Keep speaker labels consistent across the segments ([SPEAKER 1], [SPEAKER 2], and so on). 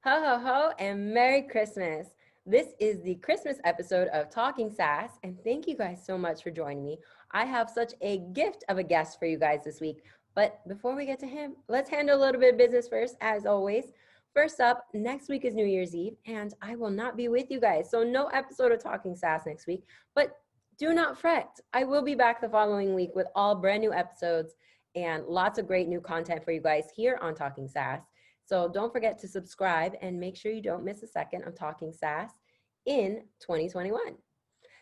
[SPEAKER 1] Ho, ho, ho, and Merry Christmas. This is the Christmas episode of Talking Sass, and thank you guys so much for joining me. I have such a gift of a guest for you guys this week. But before we get to him, let's handle a little bit of business first, as always. First up, next week is New Year's Eve, and I will not be with you guys. So, no episode of Talking Sass next week. But do not fret. I will be back the following week with all brand new episodes and lots of great new content for you guys here on Talking Sass. So don't forget to subscribe and make sure you don't miss a second of Talking Sass in 2021.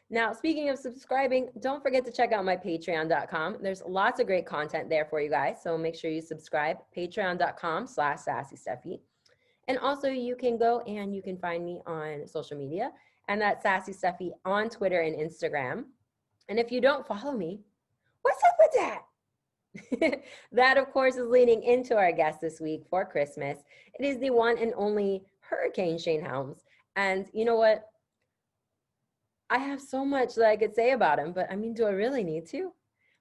[SPEAKER 1] Now, speaking of subscribing, don't forget to check out my patreon.com. There's lots of great content there for you guys. So make sure you subscribe, patreon.com/sassysteffi. And also you can go and you can find me on social media, and that's Sassy Steffi on Twitter and Instagram. And if you don't follow me, what's up with that? That, of course, is leading into our guest this week for Christmas. It is the one and only Hurricane Shane Helms. And you know what? I have so much that I could say about him, but I mean, do I really need to?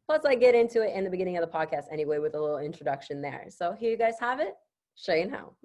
[SPEAKER 1] Plus, I get into it in the beginning of the podcast anyway with a little introduction there. So here you guys have it, Shane Helms.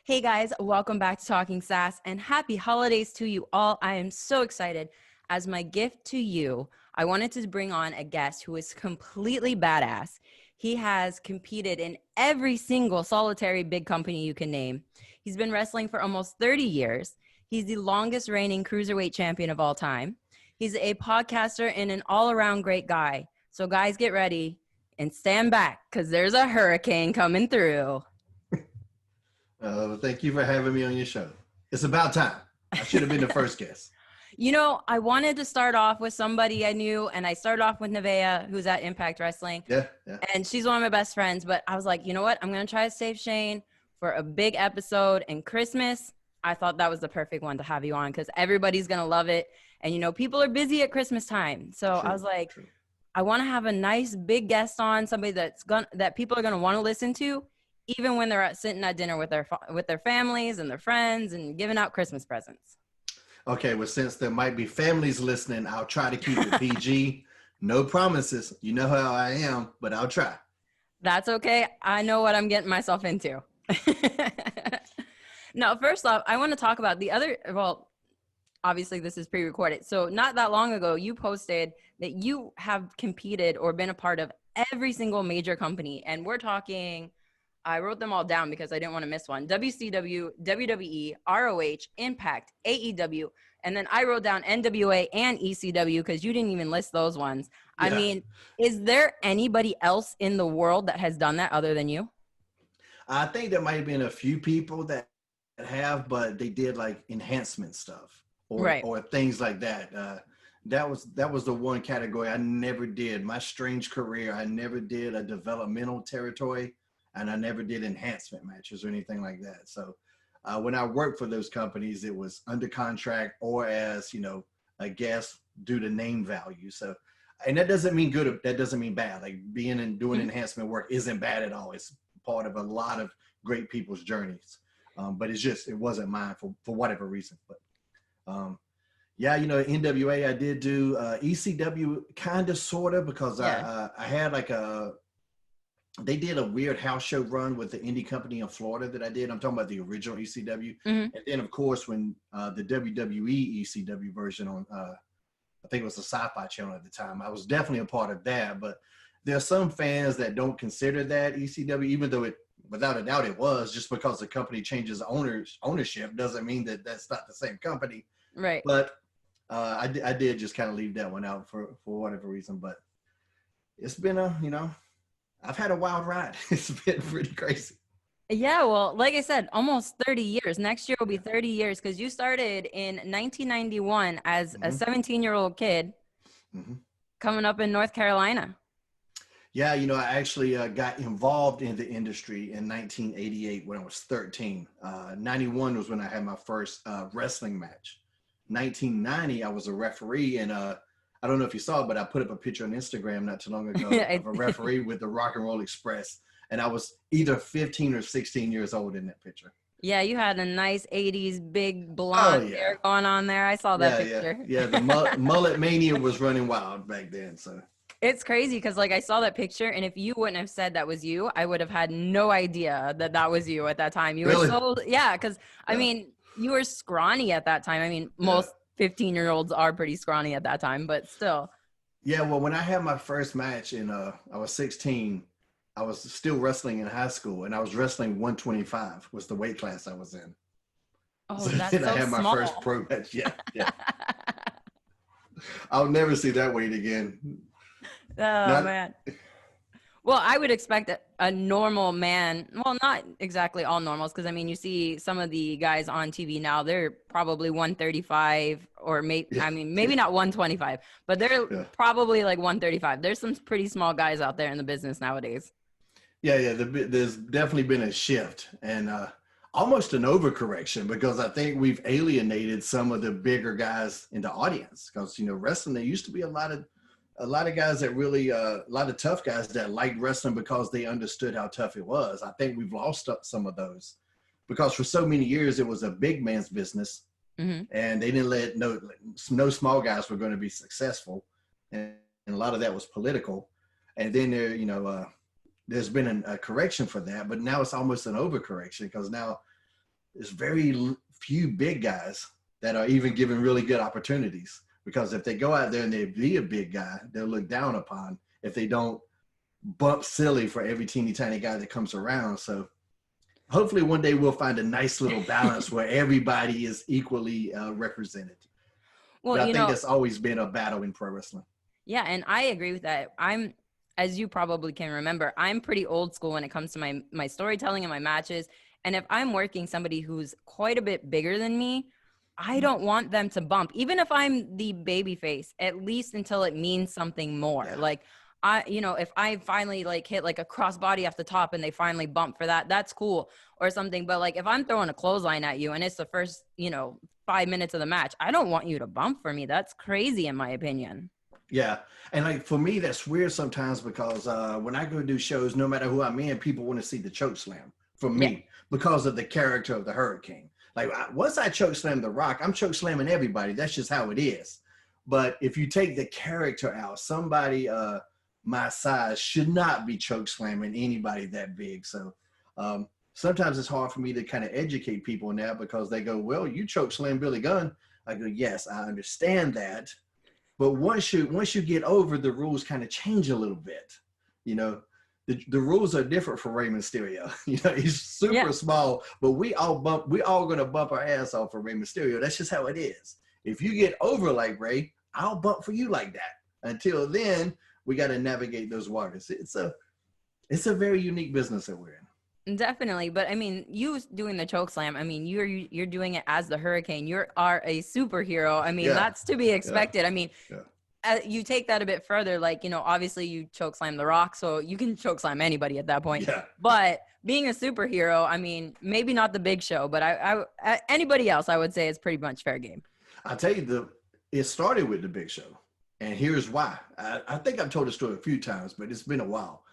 [SPEAKER 1] Hey guys, welcome back to Talking Sass and happy holidays to you all. I am so excited. As my gift to you, I wanted to bring on a guest who is completely badass. He has competed in every single solitary big company you can name. He's been wrestling for almost 30 years. He's the longest reigning cruiserweight champion of all time. He's a podcaster and an all-around great guy. So guys, get ready and stand back because there's a hurricane coming through.
[SPEAKER 2] Thank you for having me on your show. It's about time. I should have been the first guest.
[SPEAKER 1] You know, I wanted to start off with somebody I knew, and I started off with Nevaeh, who's at Impact Wrestling.
[SPEAKER 2] Yeah.
[SPEAKER 1] And she's one of my best friends, but I was like, you know what? I'm going to try to save Shane for a big episode and Christmas. I thought that was the perfect one to have you on because everybody's going to love it. And, you know, people are busy at Christmas time. So I was like, I want to have a nice big guest on, somebody that people are going to want to listen to, even when they're sitting at dinner with their families and their friends and giving out Christmas presents.
[SPEAKER 2] Okay, well, since there might be families listening, I'll try to keep it PG. No promises. You know how I am, but I'll try.
[SPEAKER 1] That's okay. I know what I'm getting myself into. Now, first off, I want to talk about obviously this is pre-recorded. So not that long ago, you posted that you have competed or been a part of every single major company. And we're talking, I wrote them all down because I didn't want to miss one. WCW, WWE, ROH, Impact, AEW, and then I wrote down NWA and ECW because you didn't even list those ones. Yeah. I mean, is there anybody else in the world that has done that other than you?
[SPEAKER 2] I think there might have been a few people that have, but they did like enhancement stuff or things like that. That was the one category I never did. My strange career, I never did a developmental territory. And I never did enhancement matches or anything like that. So when I worked for those companies, it was under contract or as, you know, a guest due to name value. So, and that doesn't mean good. That doesn't mean bad. Like being and doing enhancement work isn't bad at all. It's part of a lot of great people's journeys. But it wasn't mine for whatever reason. But yeah, you know, NWA, I did do ECW kind of, sort of, because I had like they did a weird house show run with the indie company in Florida that I did. I'm talking about the original ECW. Mm-hmm. And then, of course, when the WWE ECW version on, I think it was the Sci-Fi Channel at the time, I was definitely a part of that. But there are some fans that don't consider that ECW, even though it, without a doubt, it was. Just because the company changes ownership doesn't mean that that's not the same company.
[SPEAKER 1] Right.
[SPEAKER 2] But I did just kind of leave that one out for whatever reason. But it's been I've had a wild ride. It's been pretty crazy.
[SPEAKER 1] Yeah, well, like I said, almost 30 years. Next year will be 30 years because you started in 1991 as a 17-year-old kid coming up in North Carolina.
[SPEAKER 2] Yeah, you know, I actually got involved in the industry in 1988 when I was 13. 91 was when I had my first wrestling match. 1990, I was a referee, and I don't know if you saw it, but I put up a picture on Instagram not too long ago of a referee with the Rock and Roll Express. And I was either 15 or 16 years old in that picture.
[SPEAKER 1] Yeah, you had a nice 80s big blonde hair going on there. I saw that picture.
[SPEAKER 2] Yeah, the mullet mania was running wild back then. So
[SPEAKER 1] It's crazy because like I saw that picture, and if you wouldn't have said that was you, I would have had no idea that that was you at that time. You were
[SPEAKER 2] Really?
[SPEAKER 1] so, yeah, because I
[SPEAKER 2] Yeah.
[SPEAKER 1] mean, you were scrawny at that time. I mean,
[SPEAKER 2] Yeah.
[SPEAKER 1] most 15-year-olds are pretty scrawny at that time, but still.
[SPEAKER 2] Yeah. Well, when I had my first match I was 16, I was still wrestling in high school, and I was wrestling 125 was the weight class I was in.
[SPEAKER 1] Oh,
[SPEAKER 2] So
[SPEAKER 1] that's
[SPEAKER 2] then I
[SPEAKER 1] so
[SPEAKER 2] had my first
[SPEAKER 1] small.
[SPEAKER 2] pro match. Yeah. Yeah. I'll never see that weight again.
[SPEAKER 1] Oh
[SPEAKER 2] Not,
[SPEAKER 1] man. Well, I would expect a normal man, well, not exactly all normals, because I mean, you see some of the guys on TV now, they're probably 135 or
[SPEAKER 2] yeah.
[SPEAKER 1] I mean, maybe
[SPEAKER 2] Yeah.
[SPEAKER 1] not 125, but they're
[SPEAKER 2] Yeah.
[SPEAKER 1] probably like 135. There's some pretty small guys out there in the business nowadays.
[SPEAKER 2] Yeah, yeah. There's definitely been a shift and almost an overcorrection because I think we've alienated some of the bigger guys in the audience. Because wrestling, there used to be a lot of guys that really a lot of tough guys that liked wrestling because they understood how tough it was. I think we've lost some of those because for so many years it was a big man's business,
[SPEAKER 1] Mm-hmm.
[SPEAKER 2] and they didn't let no small guys were going to be successful, and a lot of that was political. And then there's been a correction for that, but now it's almost an overcorrection because now there's very few big guys that are even given really good opportunities. Because if they go out there and they be a big guy, they'll look down upon if they don't bump silly for every teeny tiny guy that comes around. So hopefully one day we'll find a nice little balance where everybody is equally represented.
[SPEAKER 1] Well,
[SPEAKER 2] But I think that's always been a battle in pro wrestling.
[SPEAKER 1] yeah, and I agree with that. As you probably can remember, I'm pretty old school when it comes to my storytelling and my matches. And if I'm working somebody who's quite a bit bigger than me, I don't want them to bump, even if I'm the baby face, at least until it means something more.
[SPEAKER 2] Yeah.
[SPEAKER 1] Like if I finally like hit like a crossbody off the top and they finally bump for that, that's cool or something. But like if I'm throwing a clothesline at you and it's the first, 5 minutes of the match, I don't want you to bump for me. That's crazy in my opinion.
[SPEAKER 2] Yeah. And like for me, that's weird sometimes because when I go do shows, no matter who I'm in, people want to see the choke slam for
[SPEAKER 1] Yeah.
[SPEAKER 2] me because of the character of the Hurricane. Like once I choke slam The Rock, I'm choke slamming everybody. That's just how it is. But if you take the character out, somebody my size should not be choke slamming anybody that big. So sometimes it's hard for me to kind of educate people on that because they go, well, you choke slam Billy Gunn. I go, yes, I understand that. But once you get over, the rules kind of change a little bit. The rules are different for Rey Mysterio. He's super small, but we all gonna bump our ass off for Rey Mysterio. That's just how it is. If you get over like Rey, I'll bump for you like that. Until then, we got to navigate those waters. It's a very unique business that we're in.
[SPEAKER 1] Definitely. But I mean, you doing the choke slam, I mean, you're doing it as the Hurricane. You are a superhero. I mean, that's to be expected. I mean, you take that a bit further, like, obviously you choke slam The Rock, so you can choke slam anybody at that point.
[SPEAKER 2] Yeah.
[SPEAKER 1] But being a superhero, I mean, maybe not the Big Show, but I anybody else, I would say is pretty much fair game.
[SPEAKER 2] I'll tell you, it started with the Big Show. And here's why. I think I've told the story a few times, but it's been a while.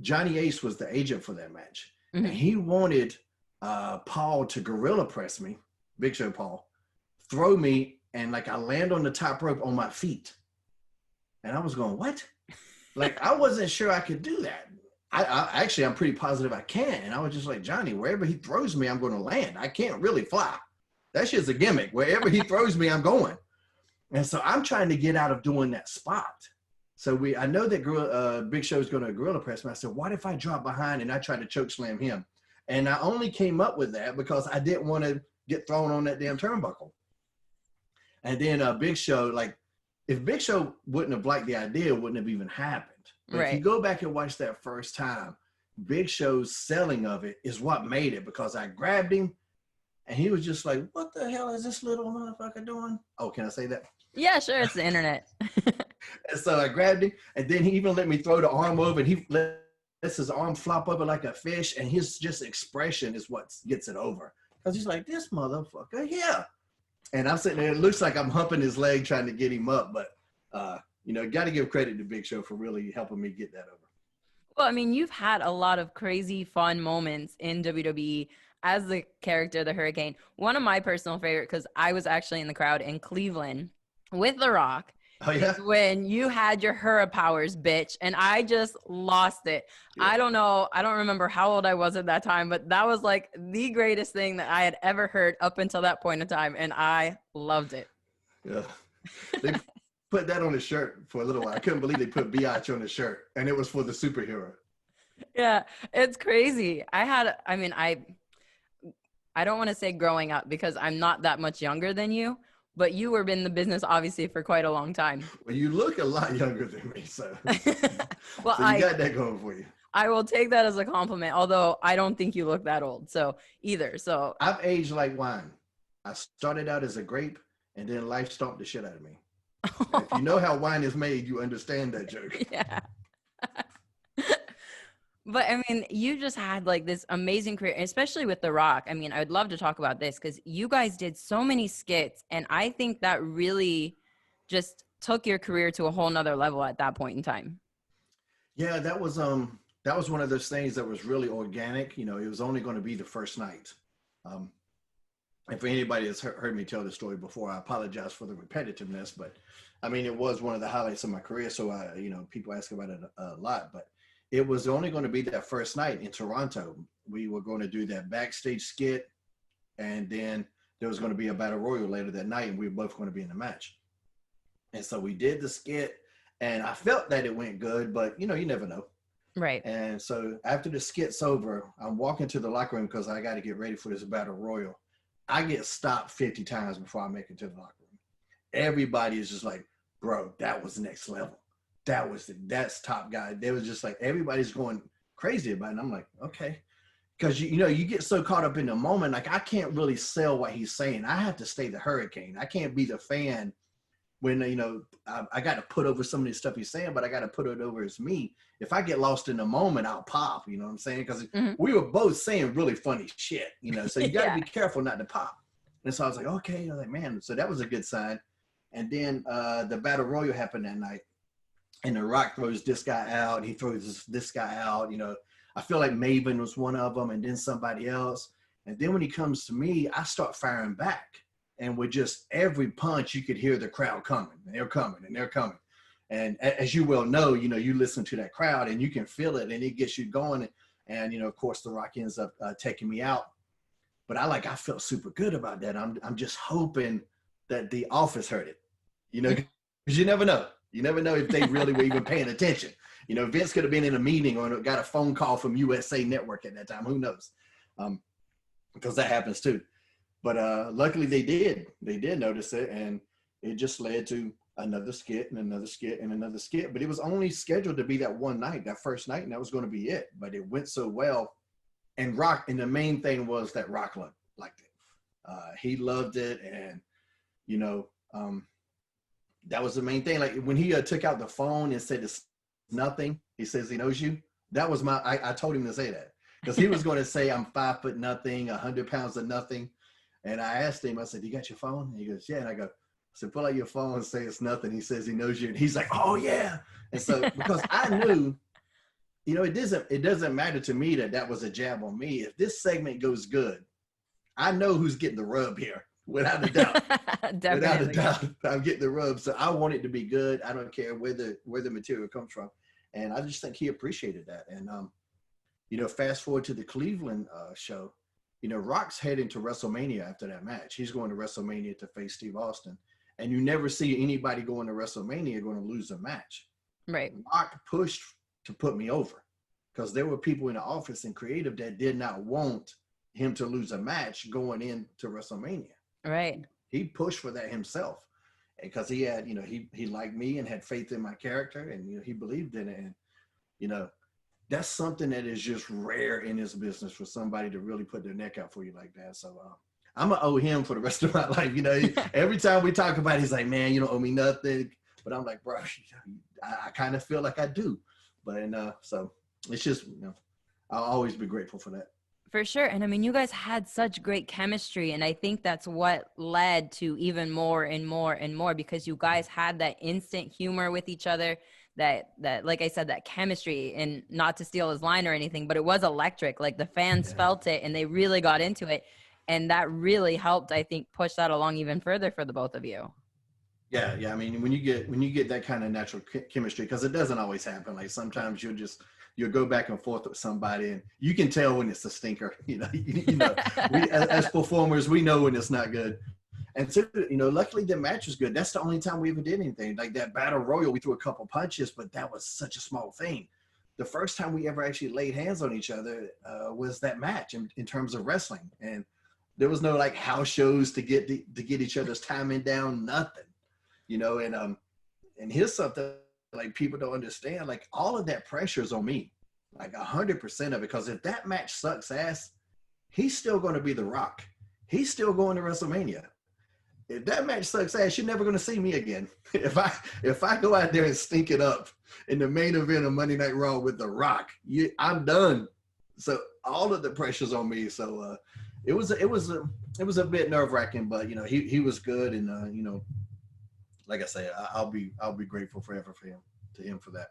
[SPEAKER 2] Johnny Ace was the agent for that match. Mm-hmm. And he wanted Paul to gorilla press me, Big Show Paul, throw me, and like I land on the top rope on my feet. And I was going, what? Like, I wasn't sure I could do that. I'm pretty positive I can. And I was just like, Johnny, wherever he throws me, I'm going to land. I can't really fly. That shit's a gimmick. Wherever he throws me, I'm going. And so I'm trying to get out of doing that spot. So I know that Big Show's going to gorilla press me. I said, what if I drop behind and I try to choke slam him? And I only came up with that because I didn't want to get thrown on that damn turnbuckle. And then Big Show, like, if Big Show wouldn't have liked the idea, it wouldn't have even happened. But if you go back and watch that first time, Big Show's selling of it is what made it, because I grabbed him and he was just like, what the hell is this little motherfucker doing? Oh, can I say that?
[SPEAKER 1] Yeah, sure. It's the internet.
[SPEAKER 2] And so I grabbed him, and then he even let me throw the arm over, and he lets his arm flop over like a fish, and his just expression is what gets it over. Because he's like, this motherfucker here. And I'm sitting there, it looks like I'm humping his leg trying to get him up, but, got to give credit to Big Show for really helping me get that over.
[SPEAKER 1] Well, I mean, you've had a lot of crazy fun moments in WWE as the character, the Hurricane. One of my personal favorite, because I was actually in the crowd in Cleveland with The Rock.
[SPEAKER 2] Oh, yeah?
[SPEAKER 1] is when you had your Hura powers, bitch. And I just lost it.
[SPEAKER 2] Yeah.
[SPEAKER 1] I don't know. I don't remember how old I was at that time, but that was like the greatest thing that I had ever heard up until that point in time. And I loved it.
[SPEAKER 2] Yeah. They put that on the shirt for a little while. I couldn't believe they put Biatch on the shirt, and it was for the superhero.
[SPEAKER 1] Yeah, it's crazy. I don't want to say growing up because I'm not that much younger than you, but you were in the business obviously for quite a long time.
[SPEAKER 2] Well, you look a lot younger than me, so
[SPEAKER 1] Well,
[SPEAKER 2] so you got that going for you.
[SPEAKER 1] I will take that as a compliment, although I don't think you look that old. So
[SPEAKER 2] I've aged like wine. I started out as a grape, and then life stomped the shit out of me. If you know how wine is made, you understand that joke.
[SPEAKER 1] Yeah. But I mean, you just had like this amazing career, especially with The Rock. I mean, I would love to talk about this because you guys did so many skits, and I think that really just took your career to a whole nother level at that point in time.
[SPEAKER 2] Yeah, that was one of those things that was really organic. You know, it was only going to be the first night. And for anybody that's heard me tell the story before, I apologize for the repetitiveness, but I mean, it was one of the highlights of my career. So people ask about it a lot, but it was only going to be that first night in Toronto. We were going to do that backstage skit, and then there was going to be a battle royal later that night, and we were both going to be in the match. And so we did the skit, and I felt that it went good, but you never know.
[SPEAKER 1] Right.
[SPEAKER 2] And so after the skit's over, I'm walking to the locker room because I got to get ready for this battle royal. I get stopped 50 times before I make it to the locker room. Everybody is just like, bro, that was next level. That's top guy. They was just like, everybody's going crazy about it. And I'm like, okay. Because, you get so caught up in the moment. Like, I can't really sell what he's saying. I have to stay the hurricane. I can't be the fan when, I got to put over some of the stuff he's saying, but I got to put it over as me. If I get lost in the moment, I'll pop, you know what I'm saying? Because we were both saying really funny shit, so you got to be careful not to pop. And so I was like, okay. I was like, man, so that was a good sign. And then the battle royal happened that night. And The Rock throws this guy out. He throws this guy out. I feel like Maven was one of them, and then somebody else. And then when he comes to me, I start firing back. And with just every punch, you could hear the crowd coming. And they're coming, and they're coming. And as you well know, you listen to that crowd, and you can feel it, and it gets you going. And of course, The Rock ends up taking me out. But I felt super good about that. I'm just hoping that the office heard it, because you never know. You never know if they really were even paying attention. Vince could have been in a meeting or got a phone call from USA Network at that time. Who knows? Because that happens too. But luckily they did. They did notice it, and it just led to another skit and another skit and another skit. But it was only scheduled to be that one night, that first night, and that was going to be it. But it went so well. And the main thing was that Rock liked it. He loved it, and that was the main thing. Like when he took out the phone and said it's nothing, he says he knows you. That was I told him to say that because he was going to say I'm 5 foot nothing, 100 pounds of nothing. And I asked him, I said, you got your phone? And he goes, yeah. And I go, I said, pull out your phone and say it's nothing. He says he knows you. And he's like, oh yeah. And so because I knew, it doesn't matter to me that was a jab on me. If this segment goes good, I know who's getting the rub here. Without a doubt. Without a doubt, I'm getting the rub. So I want it to be good. I don't care where the material comes from. And I just think he appreciated that. And, fast forward to the Cleveland show, Rock's heading to WrestleMania after that match. He's going to WrestleMania to face Steve Austin. And you never see anybody going to WrestleMania going to lose a match.
[SPEAKER 1] Right.
[SPEAKER 2] Rock pushed to put me over because there were people in the office and creative that did not want him to lose a match going into WrestleMania.
[SPEAKER 1] Right.
[SPEAKER 2] He pushed for that himself because he had, he liked me and had faith in my character, and, he believed in it. And, that's something that is just rare in this business for somebody to really put their neck out for you like that. So I'm going to owe him for the rest of my life. Every time we talk about it, he's like, man, you don't owe me nothing. But I'm like, bro, I kind of feel like I do. But, so it's just, I'll always be grateful for that.
[SPEAKER 1] For sure. And I mean, you guys had such great chemistry. And I think that's what led to even more and more and more, because you guys had that instant humor with each other, that like I said, that chemistry. And not to steal his line or anything, but it was electric. Like the fans felt it and they really got into it. And that really helped, I think, push that along even further for the both of you.
[SPEAKER 2] Yeah. I mean, when you get that kind of natural chemistry, because it doesn't always happen. Like sometimes you'll go back and forth with somebody, and you can tell when it's a stinker. We as performers, we know when it's not good. And so, luckily the match was good. That's the only time we ever did anything like that. Battle Royal, we threw a couple punches, but that was such a small thing. The first time we ever actually laid hands on each other was that match in terms of wrestling, and there was no like house shows to get each other's timing down, nothing. And here's something like people don't understand. Like all of that pressure is on me, like 100% of it. Because if that match sucks ass, he's still going to be The Rock. He's still going to WrestleMania. If that match sucks ass, you're never going to see me again. If I go out there and stink it up in the main event of Monday Night Raw with The Rock, I'm done. So all of the pressure's on me. So it was a bit nerve wracking, but he was good, and like I say, I'll be grateful forever to him for that.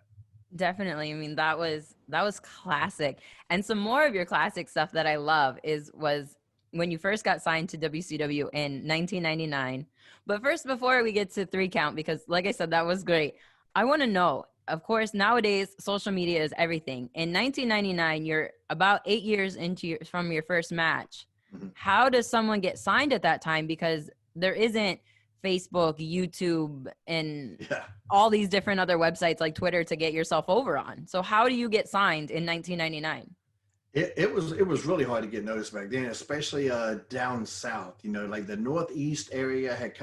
[SPEAKER 1] Definitely. I mean, that was classic. And some more of your classic stuff that I love was when you first got signed to WCW in 1999. But first, before we get to 3 Count, because like I said, that was great. I want to know, of course, nowadays social media is everything. In 1999, you're about 8 years from your first match. Mm-hmm. How does someone get signed at that time? Because there isn't Facebook, YouTube, and all these different other websites like Twitter to get yourself over on. So how do you get signed in 1999?
[SPEAKER 2] It was really hard to get noticed back then, especially down south. Like the Northeast area had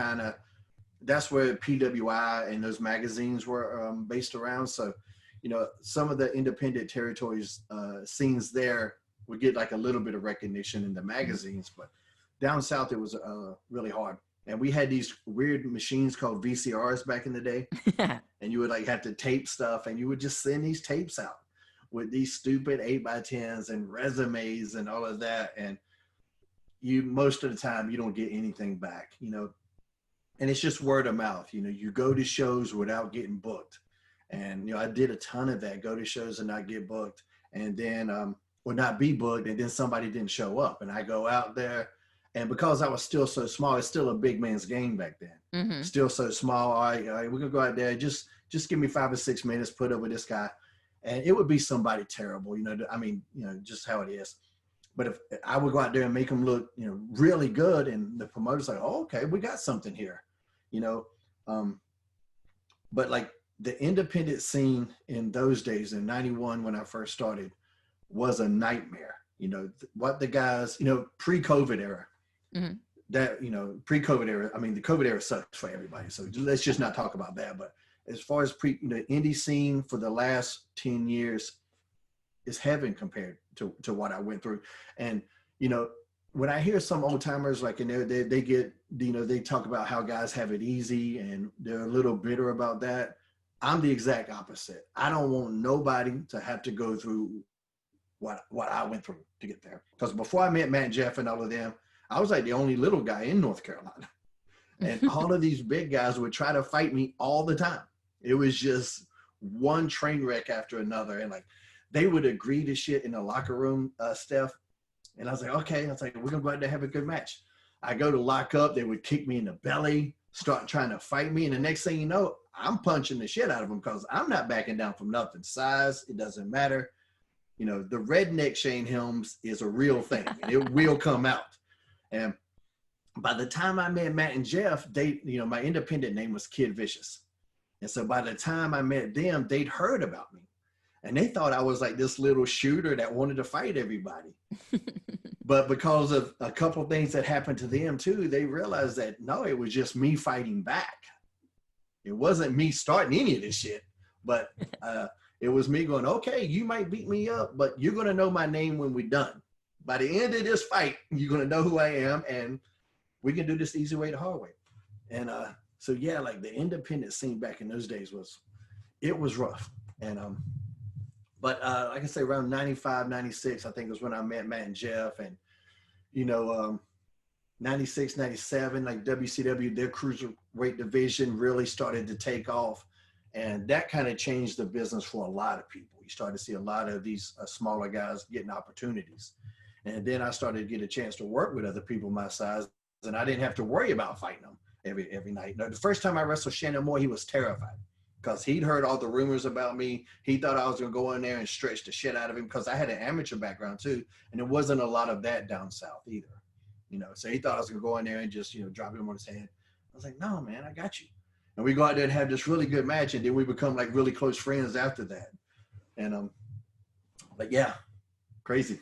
[SPEAKER 2] that's where PWI and those magazines were based around. So, some of the independent territories scenes there would get like a little bit of recognition in the magazines, but down south it was really hard. And we had these weird machines called VCRs back in the day. And you would like have to tape stuff, and you would just send these tapes out with these stupid 8x10s and resumes and all of that. And most of the time you don't get anything back, and it's just word of mouth. You go to shows without getting booked. And, I did a ton of that, go to shows and not get booked, and then, or not be booked. And then somebody didn't show up, and I go out there. And because I was still so small, it's still a big man's game back then. Mm-hmm. Still so small. All right, we're gonna go out there. Just give me 5 or 6 minutes, put up with this guy, and it would be somebody terrible. Just how it is. But if I would go out there and make them look, really good, and the promoter's like, oh, okay, we got something here, But like the independent scene in those days, in '91 when I first started, was a nightmare. What the guys, pre-COVID era. Mm-hmm. That pre-COVID era. I mean, the COVID era sucks for everybody. So let's just not talk about that. But as far as indie scene for the last 10 years is heaven compared to what I went through. And when I hear some old timers like they get they talk about how guys have it easy and they're a little bitter about that. I'm the exact opposite. I don't want nobody to have to go through what I went through to get there. Because before I met Matt and Jeff and all of them, I was like the only little guy in North Carolina. And all of these big guys would try to fight me all the time. It was just one train wreck after another. And like, they would agree to shit in the locker room, Steph. And I was like, okay. I was like, we're going to go out there and have a good match. I go to lock up. They would kick me in the belly, start trying to fight me. And the next thing you know, I'm punching the shit out of them because I'm not backing down from nothing. Size, it doesn't matter. The redneck Shane Helms is a real thing. And it will come out. And by the time I met Matt and Jeff, my independent name was Kid Vicious. And so by the time I met them, they'd heard about me. And they thought I was like this little shooter that wanted to fight everybody. But because of a couple of things that happened to them too, they realized that, no, it was just me fighting back. It wasn't me starting any of this shit. But it was me going, okay, you might beat me up, but you're going to know my name when we're done. By the end of this fight, you're going to know who I am, and we can do this the easy way, the hard way. And so, yeah, like the independent scene back in those days was rough. And but like I say, around 95, 96, I think was when I met Matt and Jeff. And, 96, 97, like WCW, their cruiserweight division really started to take off. And that kind of changed the business for a lot of people. You started to see a lot of these smaller guys getting opportunities. And then I started to get a chance to work with other people my size, and I didn't have to worry about fighting them. every night. Now, the first time I wrestled Shannon Moore, he was terrified because he'd heard all the rumors about me. He thought I was going to go in there and stretch the shit out of him because I had an amateur background too. And there wasn't a lot of that down south either, so he thought I was going to go in there and just, drop him on his head. I was like, no, man, I got you. And we go out there and have this really good match. And then we become like really close friends after that. And, but yeah, crazy.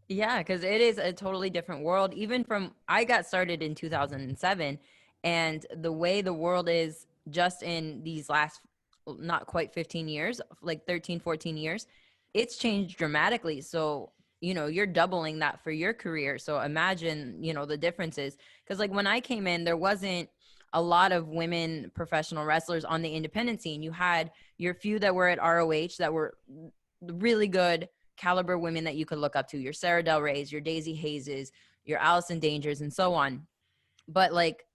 [SPEAKER 1] Yeah, because it is a totally different world. Even from, I got started in 2007, and the way the world is just in these last, not quite 15 years, like 13, 14 years, it's changed dramatically. So, you're doubling that for your career. So imagine, the differences. Because like when I came in, there wasn't a lot of women professional wrestlers on the independent scene. You had your few that were at ROH that were really good caliber women that you could look up to, your Sarah Del Rey's, your Daisy Hayes's, your Allison Dangers, and so on. But like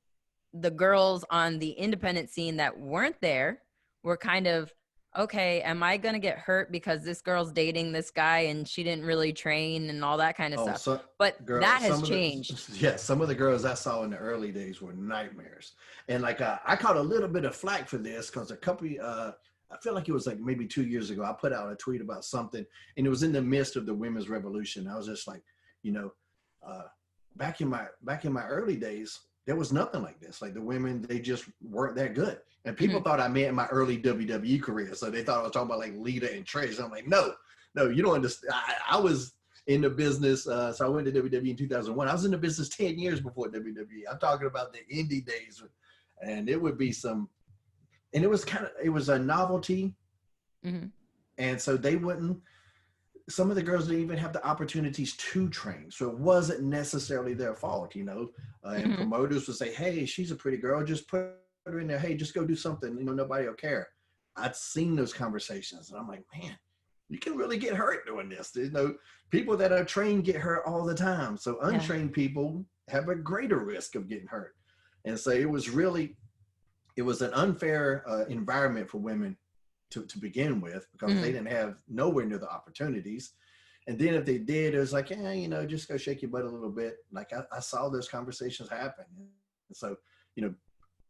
[SPEAKER 1] the girls on the independent scene that weren't there were kind of, okay, am I going to get hurt because this girl's dating this guy and she didn't really train and all that kind of stuff.
[SPEAKER 2] So,
[SPEAKER 1] but that has changed.
[SPEAKER 2] Some of the girls I saw in the early days were nightmares. And like, I caught a little bit of flack for this because a couple, I feel like it was like maybe 2 years ago, I put out a tweet about something, and it was in the midst of the women's revolution. I was just like, back in my early days, there was nothing like this. Like the women, they just weren't that good. And people thought I meant my early WWE career. So they thought I was talking about like Lita and Trish. I'm like, no, you don't understand. I was in the business. So I went to WWE in 2001. I was in the business 10 years before WWE. I'm talking about the indie days. And it would be and it was a novelty. Mm-hmm. And so some of the girls didn't even have the opportunities to train. So it wasn't necessarily their fault, and promoters would say, hey, she's a pretty girl. Just put her in there. Hey, just go do something. Nobody will care. I'd seen those conversations and I'm like, man, you can really get hurt doing this. People that are trained get hurt all the time. So untrained people have a greater risk of getting hurt. And so it was an unfair environment for women to begin with, because they didn't have nowhere near the opportunities. And then if they did, it was like, just go shake your butt a little bit. Like I saw those conversations happen. And so,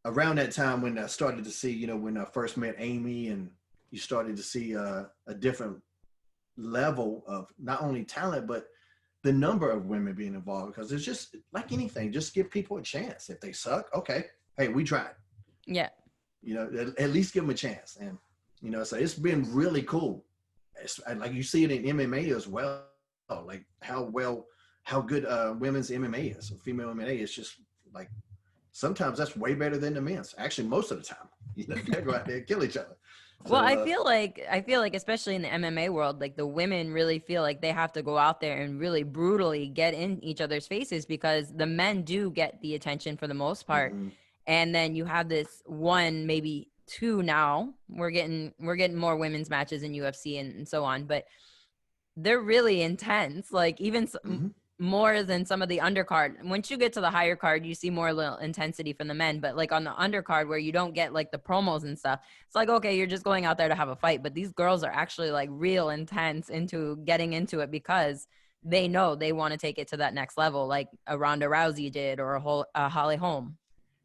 [SPEAKER 2] around that time when I started to see, when I first met Amy, and you started to see a different level of not only talent, but the number of women being involved, because it's just like anything, just give people a chance. If they suck, okay, hey, we tried.
[SPEAKER 1] Yeah.
[SPEAKER 2] At least give them a chance. And, so it's been really cool. Like you see it in MMA as well, like how good women's MMA is, female MMA is. Just like, sometimes that's way better than the men's. Actually, most of the time, they go out there and kill each other. So,
[SPEAKER 1] well, I feel like, especially in the MMA world, like the women really feel like they have to go out there and really brutally get in each other's faces, because the men do get the attention for the most part. Mm-hmm. And then you have this one, maybe two now. We're getting more women's matches in UFC and so on, but they're really intense. Like even more than some of the undercard. Once you get to the higher card, you see more little intensity from the men. But like on the undercard, where you don't get like the promos and stuff, it's like, okay, you're just going out there to have a fight. But these girls are actually like real intense into getting into it, because they know they want to take it to that next level, like a Ronda Rousey did, or a Holly Holm.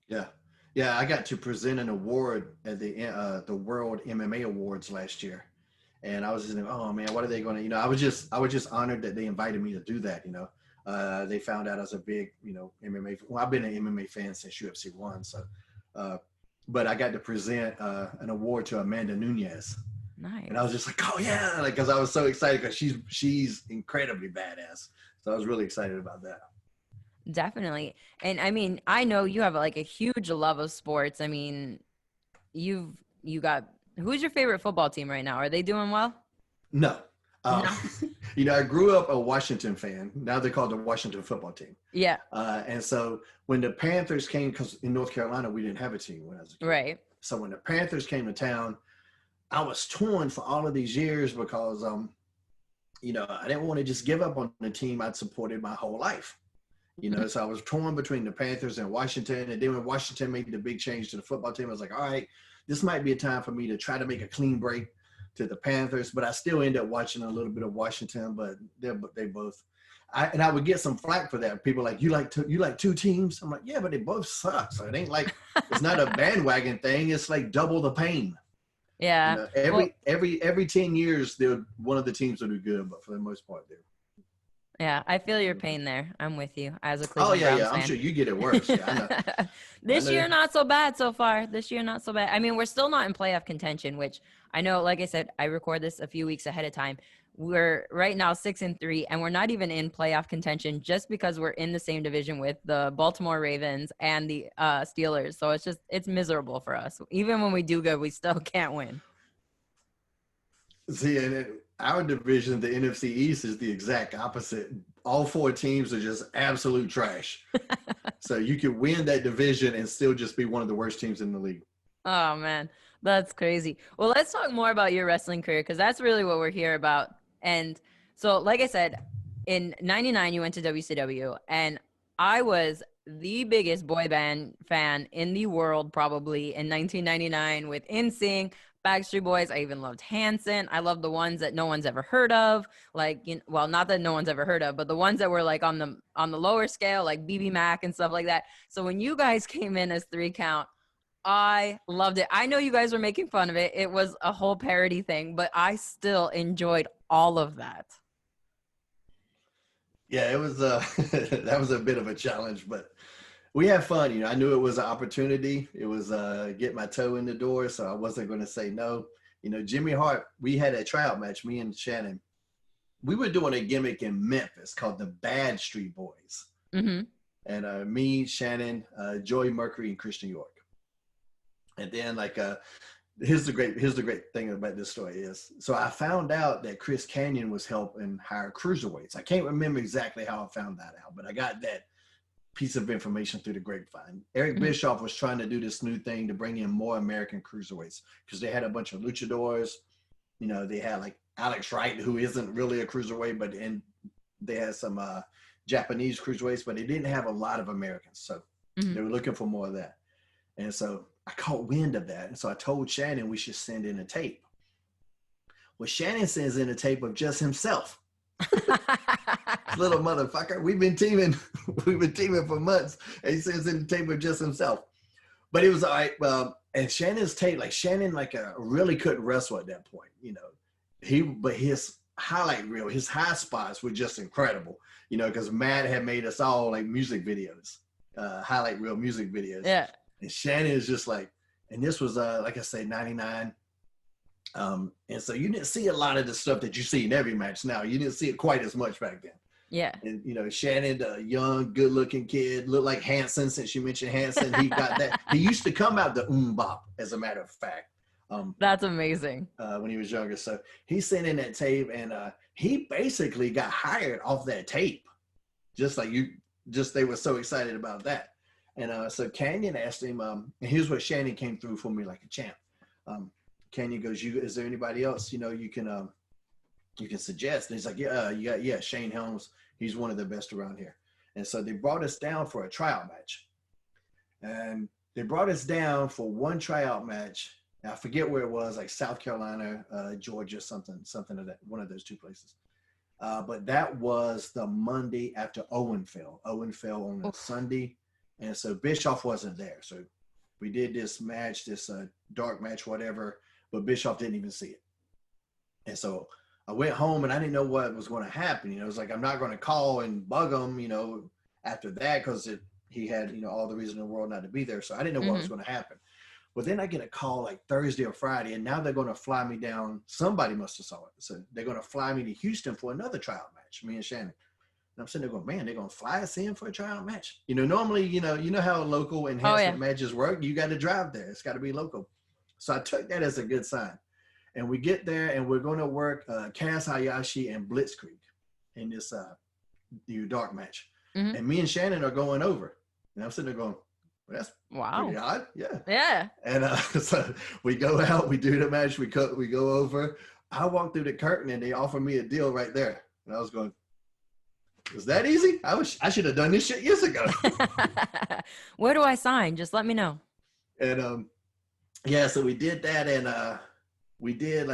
[SPEAKER 2] Yeah, I got to present an award at the World MMA Awards last year, and I was just thinking, oh man, what are they going to? I was just honored that they invited me to do that. They found out I was a big MMA. Well, I've been an MMA fan since UFC 1, so but I got to present an award to Amanda Nunes.
[SPEAKER 1] Nice.
[SPEAKER 2] And I was just like, oh yeah, because I was so excited, because she's incredibly badass. So I was really excited about that.
[SPEAKER 1] Definitely. And I mean, I know you have like a huge love of sports. I mean, you got, who's your favorite football team right now? Are they doing well?
[SPEAKER 2] No. I grew up a Washington fan. Now they're called the Washington football team.
[SPEAKER 1] Yeah.
[SPEAKER 2] And so when the Panthers came, because in North Carolina, we didn't have a team when I was a kid.
[SPEAKER 1] Right.
[SPEAKER 2] So when the Panthers came to town, I was torn for all of these years, because, I didn't want to just give up on the team I'd supported my whole life. So I was torn between the Panthers and Washington. And then when Washington made the big change to the football team, I was like, all right, this might be a time for me to try to make a clean break, to the Panthers, but I still end up watching a little bit of Washington. But they both. I would get some flack for that. People like, you like two teams? I'm like, yeah, but they both suck. So it ain't like, it's not a bandwagon thing. It's like double the pain.
[SPEAKER 1] Yeah.
[SPEAKER 2] You know, every 10 years, one of the teams will do good, but for the most part, they're.
[SPEAKER 1] Yeah, I feel your pain there. I'm with you as a Cleveland
[SPEAKER 2] Browns
[SPEAKER 1] fan.
[SPEAKER 2] I'm sure you get it worse. Yeah, I know.
[SPEAKER 1] This year, not so bad so far. This year, not so bad. I mean, we're still not in playoff contention, which I know, like I said, I record this a few weeks ahead of time. We're right now 6-3, and we're not even in playoff contention just because we're in the same division with the Baltimore Ravens and the Steelers. So it's miserable for us. Even when we do good, we still can't win.
[SPEAKER 2] See, and our division, the NFC East, is the exact opposite. All 4 teams are just absolute trash. So you could win that division and still just be one of the worst teams in the league.
[SPEAKER 1] Oh, man. That's crazy. Well, let's talk more about your wrestling career, because that's really what we're here about. And so, like I said, in 99, you went to WCW, and I was the biggest boy band fan in the world probably in 1999 with NSYNC, Backstreet Boys. I even loved Hanson. I loved the ones that no one's ever heard of. Like, well, not that no one's ever heard of, but the ones that were like on the lower scale, like BB Mac and stuff like that. So when you guys came in as 3 Count, I loved it. I know you guys were making fun of it. It was a whole parody thing, but I still enjoyed all of that.
[SPEAKER 2] Yeah, it was that was a bit of a challenge, but we had fun. You know, I knew it was an opportunity. It was get my toe in the door, so I wasn't going to say no. You know, Jimmy Hart, we had a tryout match, me and Shannon. We were doing a gimmick in Memphis called the Bad Street Boys.
[SPEAKER 1] Mm-hmm.
[SPEAKER 2] And me, Shannon, Joey Mercury, and Christian York. And then here's the great thing about this story is, so I found out that Chris Kanyon was helping hire cruiserweights. I can't remember exactly how I found that out, but I got that piece of information through the grapevine. Eric Bischoff was trying to do this new thing to bring in more American cruiserweights because they had a bunch of luchadors. You know, they had like Alex Wright, who isn't really a cruiserweight, but they had some Japanese cruiserweights, but they didn't have a lot of Americans. So they were looking for more of that. And so I caught wind of that. And so I told Shannon we should send in a tape. Well, Shannon sends in a tape of just himself. Little motherfucker. We've been teaming for months. And he sends in a tape of just himself. But it was all right. And Shannon's tape, Shannon really couldn't wrestle at that point, you know. But his highlight reel, his high spots were just incredible, you know, because Matt had made us all like music videos, highlight reel music videos.
[SPEAKER 1] Yeah.
[SPEAKER 2] And Shannon is just like, and this was, like I say, 99. And so you didn't see a lot of the stuff that you see in every match now. You didn't see it quite as much back then.
[SPEAKER 1] Yeah.
[SPEAKER 2] And, you know, Shannon, a young, good-looking kid, looked like Hanson, since you mentioned Hanson. He got that. He used to come out the bop, as a matter of fact.
[SPEAKER 1] That's amazing.
[SPEAKER 2] When he was younger. So he sent in that tape, and he basically got hired off that tape. They were so excited about that. And so Kanyon asked him, and here's what Shannon came through for me like a champ. Kanyon goes, is there anybody else, you know, you can suggest? And he's like, yeah, Shane Helms. He's one of the best around here. And so they brought us down for a tryout match. And they brought us down for one tryout match. I forget where it was, like South Carolina, Georgia, something of that, one of those 2 places. But that was the Monday after Owen fell. Owen fell on a Sunday. And so Bischoff wasn't there. So we did this match, this dark match, whatever, but Bischoff didn't even see it. And so I went home and I didn't know what was going to happen. You know, it was like, I'm not going to call and bug him, you know, after that, because he had, you know, all the reason in the world not to be there. So I didn't know what was going to happen. But then I get a call like Thursday or Friday, and now they're going to fly me down. Somebody must have saw it. So they're going to fly me to Houston for another tryout match, me and Shannon. And I'm sitting there going, man, they're going to fly us in for a tryout match. You know, normally, you know how local enhancement matches work. You got to drive there. It's got to be local. So I took that as a good sign. And we get there, and we're going to work Kaz Hayashi and Blitzkrieg in this new dark match. And me and Shannon are going over. And I'm sitting there going, well, that's pretty odd. Yeah. Yeah. And so we go out, we do the match, we go over. I walk through the curtain, and they offer me a deal right there. And I was going, was that easy? I should have done this shit years ago.
[SPEAKER 1] Where do I sign? Just let me know.
[SPEAKER 2] And so we did that, and we did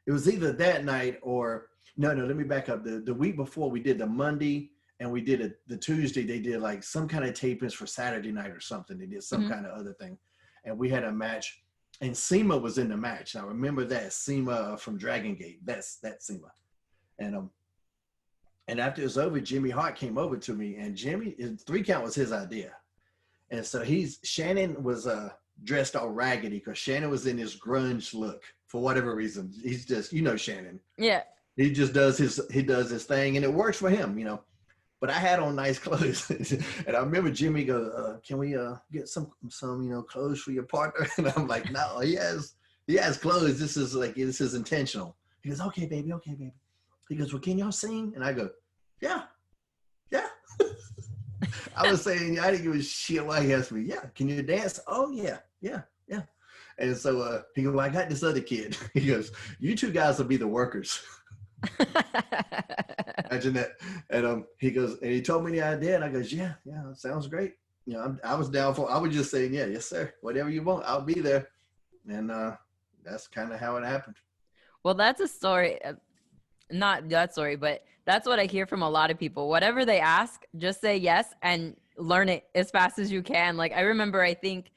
[SPEAKER 2] it was either that night or no. Let me back up. The week before we did the Monday and we did the Tuesday. They did like some kind of tapings for Saturday night or something. They did some kind of other thing, and we had a match. And SEMA was in the match. I remember that SEMA from Dragon Gate. That's SEMA. And after it was over, Jimmy Hart came over to me, and Jimmy, 3 count was his idea. And so Shannon was dressed all raggedy because Shannon was in his grunge look for whatever reason. He's just, Shannon.
[SPEAKER 1] Yeah.
[SPEAKER 2] He just does his thing, and it works for him, But I had on nice clothes, and I remember Jimmy goes, "Can we get some clothes for your partner?" And I'm like, "No, he has clothes. This is intentional." He goes, "Okay, baby. He goes, "Well, can y'all sing?" And I go, "Yeah." I was saying, I didn't give a shit why he asked me. "Yeah, can you dance?" "Oh, yeah. And so he goes, "Well, I got this other kid." He goes, "You 2 guys will be the workers." Imagine that. And he goes, and he told me the idea, and I goes, yeah, sounds great. I was down for. I was just saying, yeah, yes, sir. Whatever you want, I'll be there. And that's kind of how it happened.
[SPEAKER 1] Well, that's a story. Not that story, but that's what I hear from a lot of people. Whatever they ask, just say yes and learn it as fast as you can. Like I remember, I think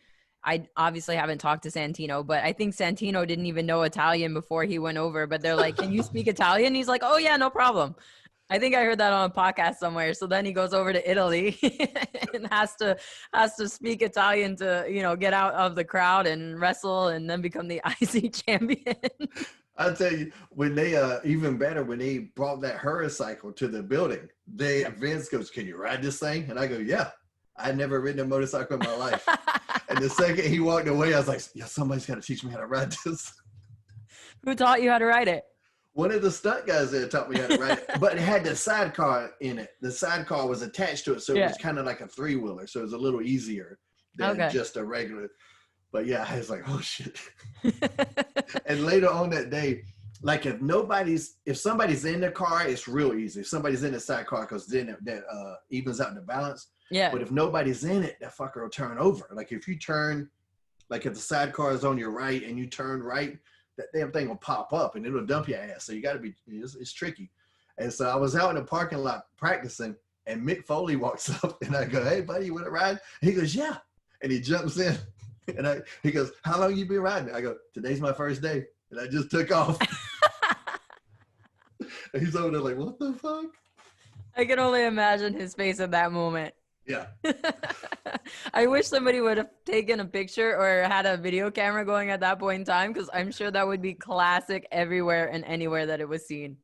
[SPEAKER 1] I obviously haven't talked to Santino, but I think Santino didn't even know Italian before he went over, but they're like, "Can you speak Italian?" He's like, "Oh yeah, no problem." I think I heard that on a podcast somewhere. So then he goes over to Italy and has to speak Italian to, get out of the crowd and wrestle and then become the IC champion.
[SPEAKER 2] I'll tell you, when they even better when they brought that Huracycle to the building, Vince goes, "Can you ride this thing?" And I go, "Yeah, I'd never ridden a motorcycle in my life." And the second he walked away, I was like, "Yeah, somebody's got to teach me how to ride this."
[SPEAKER 1] Who taught you how to ride it?
[SPEAKER 2] One of the stunt guys there taught me how to ride it, but it had the sidecar in it. The sidecar was attached to it, so it was kind of like a 3-wheeler, so it was a little easier than just a regular. But yeah, I was like, "Oh shit!" And later on that day, like if somebody's in the car, it's real easy. If somebody's in the sidecar, because then that evens out the balance.
[SPEAKER 1] Yeah.
[SPEAKER 2] But if nobody's in it, that fucker will turn over. Like if you turn, like if the sidecar is on your right and you turn right, that damn thing will pop up and it'll dump your ass. So you got to be, it's tricky. And so I was out in the parking lot practicing, and Mick Foley walks up, and I go, "Hey buddy, you want to ride?" And he goes, "Yeah." And he jumps in, and he goes, "How long you been riding?" I go, "Today's my first day." And I just took off. And he's over there like, "What the fuck?"
[SPEAKER 1] I can only imagine his face at that moment.
[SPEAKER 2] Yeah.
[SPEAKER 1] I wish somebody would have taken a picture or had a video camera going at that point in time, because I'm sure that would be classic everywhere and anywhere that it was seen.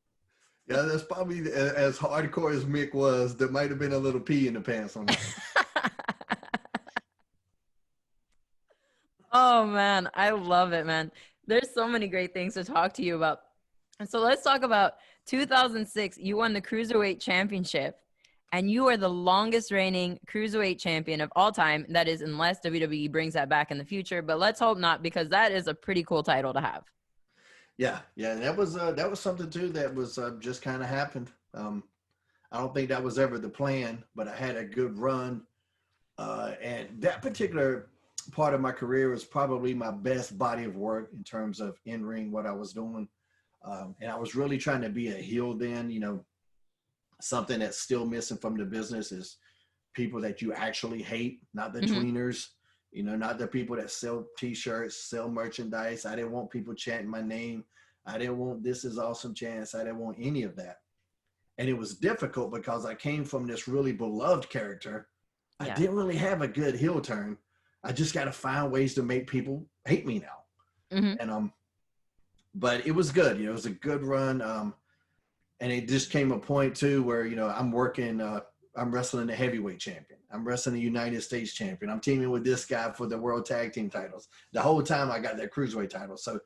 [SPEAKER 2] Yeah, that's probably as hardcore as Mick was. There might have been a little pee in the pants on that.
[SPEAKER 1] Oh man, I love it, man. There's so many great things to talk to you about. And so let's talk about 2006. You won the Cruiserweight Championship, and you are the longest reigning Cruiserweight champion of all time. That is, unless WWE brings that back in the future, but let's hope not, because that is a pretty cool title to have.
[SPEAKER 2] Yeah. And that was something too that was just kind of happened. I don't think that was ever the plan, but I had a good run, and that particular part of my career was probably my best body of work in terms of in-ring, what I was doing. And I was really trying to be a heel then. Something that's still missing from the business is people that you actually hate, not the tweeners, not the people that sell t-shirts, sell merchandise. I didn't want people chanting my name. I didn't want "This is awesome" chants. I didn't want any of that. And it was difficult because I came from this really beloved character. I didn't really have a good heel turn. I just got to find ways to make people hate me now. And but it was good. It was a good run. And it just came a point too where, I'm working, I'm wrestling the heavyweight champion. I'm wrestling the United States champion. I'm teaming with this guy for the world tag team titles. The whole time I got that cruiserweight title. So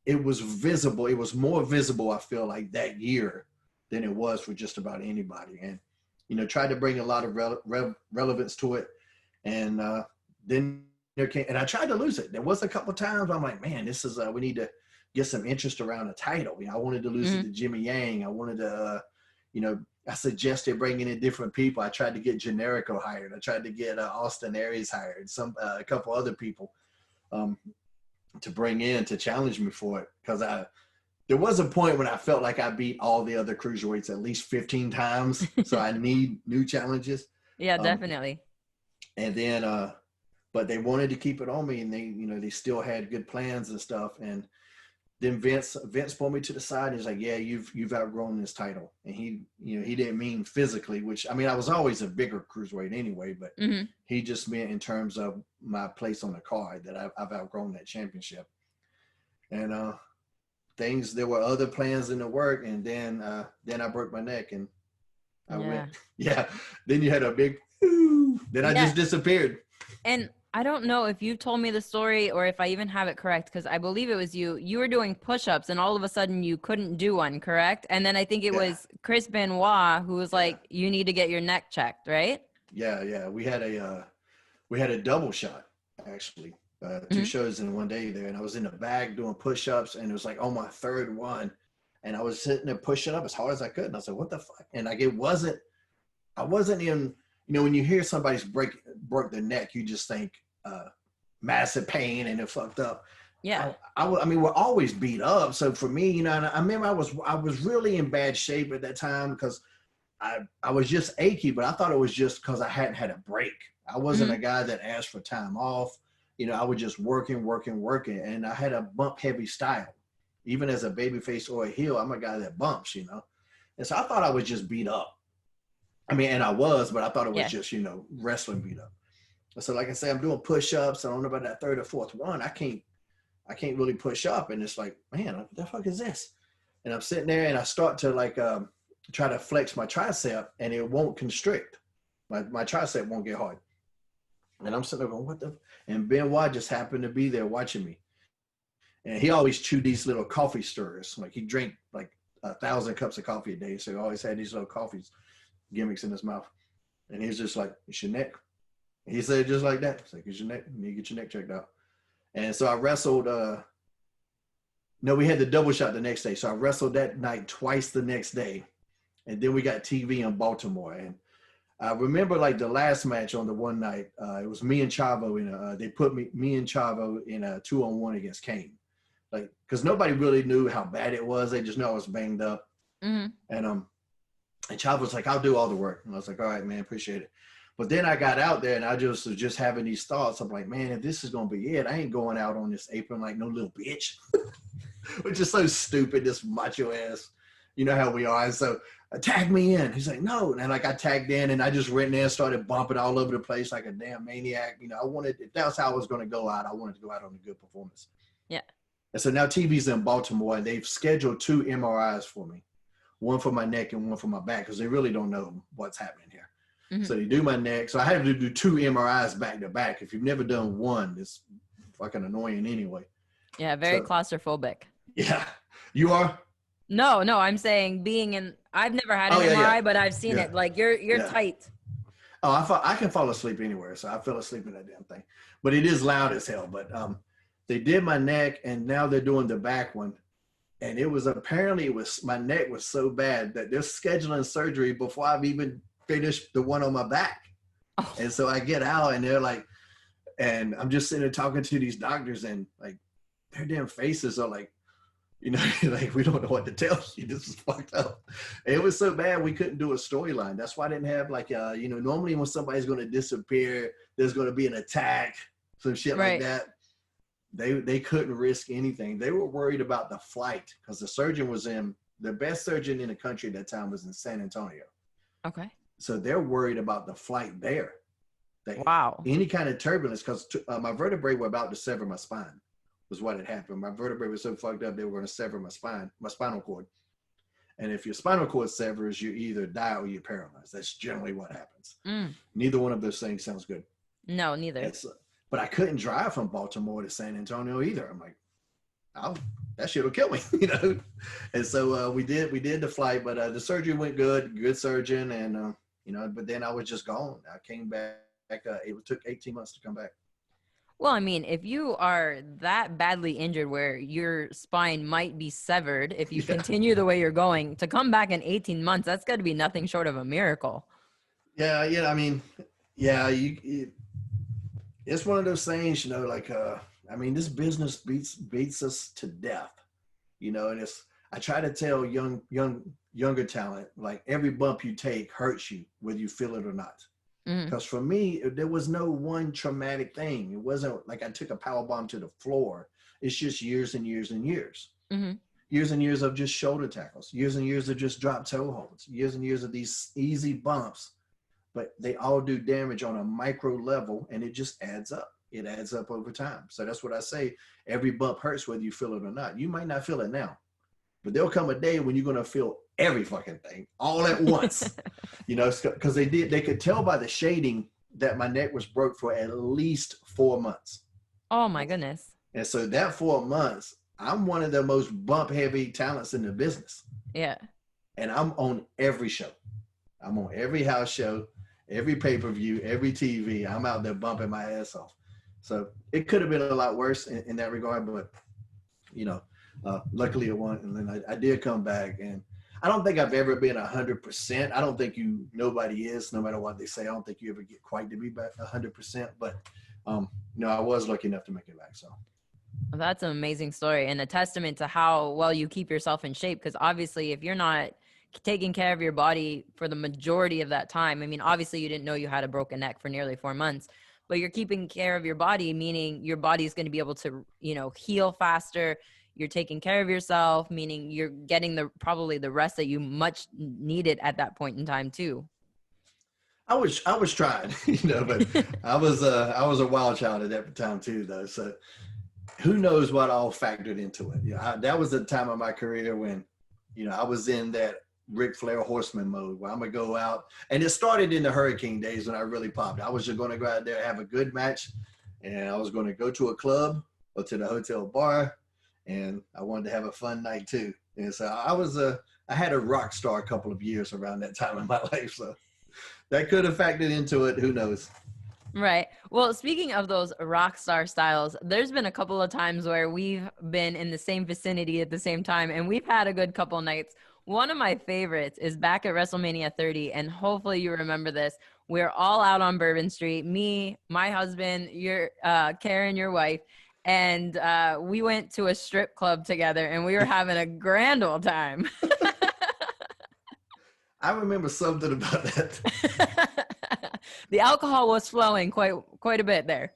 [SPEAKER 2] it was visible. It was more visible, I feel like, that year than it was for just about anybody. And, tried to bring a lot of relevance to it. And then there came, and I tried to lose it. There was a couple of times I'm like, man, this is, we need to get some interest around the title. I wanted to lose it to Jimmy Yang. I wanted to, I suggested bringing in different people. I tried to get Generico hired. I tried to get Austin Aries hired, a couple other people to bring in to challenge me for it. Because there was a point when I felt like I beat all the other cruiserweights at least 15 times. So I need new challenges.
[SPEAKER 1] Yeah, definitely.
[SPEAKER 2] And then, but they wanted to keep it on me, and they still had good plans and stuff. And then Vince pulled me to the side and he's like, yeah, you've outgrown this title. And he didn't mean physically, which, I mean, I was always a bigger cruiserweight anyway, but he just meant in terms of my place on the card that I've outgrown that championship. And there were other plans in the work, and then I broke my neck and I went, then you had a big, then I just disappeared.
[SPEAKER 1] And I don't know if you told me the story or if I even have it correct, because I believe it was you were doing push-ups and all of a sudden you couldn't do one, correct? And then I think it was Chris Benoit who was like, you need to get your neck checked, right?
[SPEAKER 2] Yeah. We had a double shot, actually. 2 shows in one day there, and I was in the bag doing push-ups, and it was like on my third one, and I was sitting there pushing up as hard as I could, and I was like, what the fuck? And like, I wasn't in, when you hear somebody's broke their neck, you just think massive pain and it fucked up.
[SPEAKER 1] Yeah.
[SPEAKER 2] I mean, we're always beat up. So for me, and I remember I was really in bad shape at that time because I was just achy, but I thought it was just because I hadn't had a break. I wasn't a guy that asked for time off. I was just working, and I had a bump heavy style. Even as a babyface or a heel, I'm a guy that bumps, And so I thought I was just beat up. I mean, and I was, but I thought it was just, wrestling beat up. So like I say, I'm doing push-ups. I don't know about that third or fourth one. I can't really push up. And it's like, man, what the fuck is this? And I'm sitting there and I start to like try to flex my tricep, and it won't constrict. My tricep won't get hard. And I'm sitting there going, what the? And Benoit just happened to be there watching me. And he always chewed these little coffee stirrers. Like he drank like 1,000 cups of coffee a day. So he always had these little coffees gimmicks in his mouth. And he's just like, it's your neck. And he said just like that. It's like, it's your neck. You need to get your neck checked out. And so I wrestled. No, we had the double shot the next day. So I wrestled that night twice the next day. And then we got TV in Baltimore. And I remember like the last match on the one night, it was me and Chavo they put me and Chavo in a 2-on-1 against Kane. Like, cause nobody really knew how bad it was. They just know I was banged up. And Chavo was like, I'll do all the work. And I was like, all right, man, appreciate it. But then I got out there and I was just having these thoughts. I'm like, man, if this is going to be it, I ain't going out on this apron like no little bitch. Which is so stupid, this macho ass. You know how we are. And so tag me in. He's like, no. And like I tagged in and I just went in there and started bumping all over the place like a damn maniac. If that's how I was going to go out, I wanted to go out on a good performance.
[SPEAKER 1] Yeah.
[SPEAKER 2] And so now TV's in Baltimore and they've scheduled 2 MRIs for me. One for my neck and one for my back because they really don't know what's happening here. So they do my neck. So I had to do 2 MRIs back to back. If you've never done one, it's fucking annoying anyway.
[SPEAKER 1] Yeah, very claustrophobic.
[SPEAKER 2] Yeah. You are?
[SPEAKER 1] No, I'm saying I've never had an MRI, but I've seen it. Like you're tight.
[SPEAKER 2] Oh, I can fall asleep anywhere. So I fell asleep in that damn thing. But it is loud as hell. But they did my neck and now they're doing the back one. And my neck was so bad that they're scheduling surgery before I've even finished the one on my back. Oh. And so I get out and they're like, and I'm just sitting there talking to these doctors and like their damn faces are like, like we don't know what to tell you. This is fucked up. It was so bad we couldn't do a storyline. That's why I didn't have like, normally when somebody's going to disappear, there's going to be an attack, some shit like that. They couldn't risk anything. They were worried about the flight because the best surgeon in the country at that time was in San Antonio. Okay. So they're worried about the flight there. Wow. Any kind of turbulence, because my vertebrae were about to sever my spine, was what had happened. My vertebrae was so fucked up, they were going to sever my spinal cord. And if your spinal cord severs, you either die or you're paralyzed. That's generally what happens. Neither one of those things sounds good.
[SPEAKER 1] No, neither.
[SPEAKER 2] But I couldn't drive from Baltimore to San Antonio either. I'm like, that shit will kill me, And so we did the flight, but the surgery went good surgeon. And, but then I was just gone. I came back. It took 18 months to come back.
[SPEAKER 1] Well, I mean, if you are that badly injured where your spine might be severed, if you continue the way you're going, to come back in 18 months, that's got to be nothing short of a miracle.
[SPEAKER 2] Yeah. I mean, it's one of those things, this business beats us to death, and I try to tell younger talent, like every bump you take hurts you, whether you feel it or not. Because for me, there was no one traumatic thing. It wasn't like I took a power bomb to the floor. It's just years and years and years. Years and years of just shoulder tackles, years and years of just drop toe holds, years and years of these easy bumps, but they all do damage on a micro level, and it just adds up. It adds up over time. So that's what I say. Every bump hurts whether you feel it or not. You might not feel it now, but there'll come a day when you're going to feel every fucking thing all at once, because they could tell by the shading that my neck was broke for at least 4 months.
[SPEAKER 1] Oh my goodness.
[SPEAKER 2] And so that 4 months, I'm one of the most bump heavy talents in the business.
[SPEAKER 1] Yeah.
[SPEAKER 2] And I'm on every show. I'm on every house show, every pay-per-view, every TV. I'm out there bumping my ass off. So it could have been a lot worse in that regard, but luckily it wasn't. And then I did come back, and I don't think I've ever been 100%. I don't think nobody is, no matter what they say. I don't think you ever get quite to be back 100%, but I was lucky enough to make it back. So.
[SPEAKER 1] Well, that's an amazing story and a testament to how well you keep yourself in shape. Because obviously, if you're not taking care of your body for the majority of that time, I mean, obviously you didn't know you had a broken neck for nearly 4 months, but you're keeping care of your body, meaning your body is going to be able to, heal faster. You're taking care of yourself, meaning you're getting probably the rest that you much needed at that point in time too.
[SPEAKER 2] I was trying, but I was a wild child at that time too, though. So who knows what all factored into it. That was the time of my career when, I was in that Ric Flair horseman mode where I'm going to go out. And it started in the Hurricane days when I really popped. I was just going to go out there, have a good match. And I was going to go to a club or to the hotel bar. And I wanted to have a fun night too. And so I had a rock star a couple of years around that time in my life. So that could have factored into it. Who knows?
[SPEAKER 1] Right. Well, speaking of those rock star styles, there's been a couple of times where we've been in the same vicinity at the same time, and we've had a good couple nights. One of my favorites is back at WrestleMania 30, and hopefully you remember this. We're all out on Bourbon Street, me, my husband, Karen, your wife, and we went to a strip club together, and we were having a grand old time.
[SPEAKER 2] I remember something about that.
[SPEAKER 1] The alcohol was flowing quite a bit there.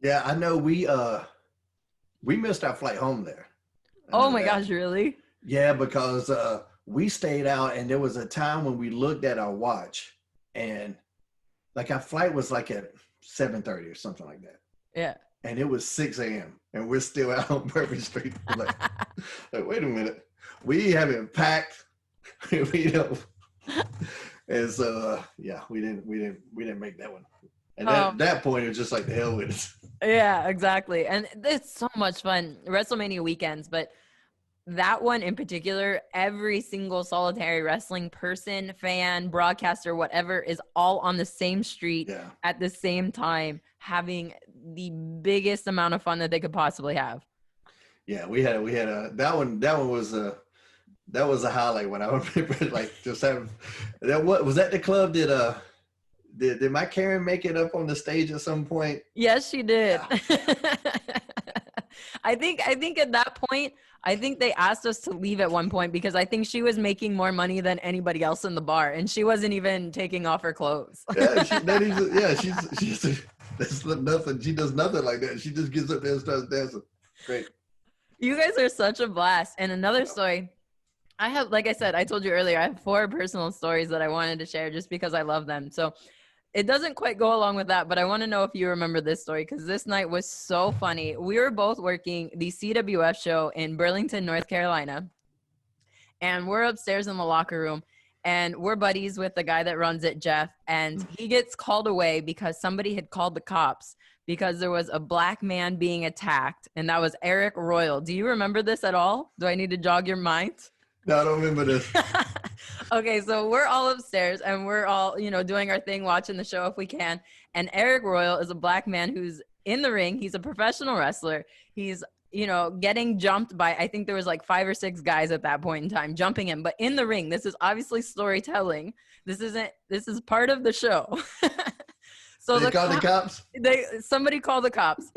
[SPEAKER 2] Yeah, I know we missed our flight home there.
[SPEAKER 1] Oh my gosh, really?
[SPEAKER 2] Yeah, because we stayed out, and there was a time when we looked at our watch, and like our flight was like at 7:30 or something like that.
[SPEAKER 1] Yeah.
[SPEAKER 2] And it was 6 a.m. and we're still out on Bourbon Street. Like, wait a minute, we haven't packed. And so, we didn't make that one. And at that point, it was just like the hell with it.
[SPEAKER 1] Yeah, exactly. And it's so much fun, WrestleMania weekends. But that one in particular, every single solitary wrestling person, fan, broadcaster, whatever, is all on the same street at the same time, having the biggest amount of fun that they could possibly have. Yeah,
[SPEAKER 2] we had that one was a highlight when I remember like just having that. What was that? The club did my Karen make it up on the stage at some point?
[SPEAKER 1] Yes, she did. Yeah. I think at that point, I think they asked us to leave at one point because I think she was making more money than anybody else in the bar, and she wasn't even taking off her clothes.
[SPEAKER 2] She's that's nothing. She does nothing like that. She just gets up there and starts dancing. Great.
[SPEAKER 1] You guys are such a blast. And another story. I have, like I said, I told you earlier, I have 4 personal stories that I wanted to share just because I love them. So it doesn't quite go along with that, but I want to know if you remember this story because this night was so funny. We were both working the CWF show in Burlington, North Carolina, and we're upstairs in the locker room, and we're buddies with the guy that runs it, Jeff, and he gets called away because somebody had called the cops because there was a black man being attacked, and that was Eric Royal. Do you remember this at all? Do I need to jog your mind?
[SPEAKER 2] No, I don't remember this.
[SPEAKER 1] Okay, so we're all upstairs and we're all, doing our thing, watching the show if we can. And Eric Royal is a black man who's in the ring. He's a professional wrestler. He's, getting jumped by, I think there was like 5 or 6 guys at that point in time jumping him. But in the ring, this is obviously storytelling. This is part of the show. So
[SPEAKER 2] they called the cops?
[SPEAKER 1] Somebody called the cops.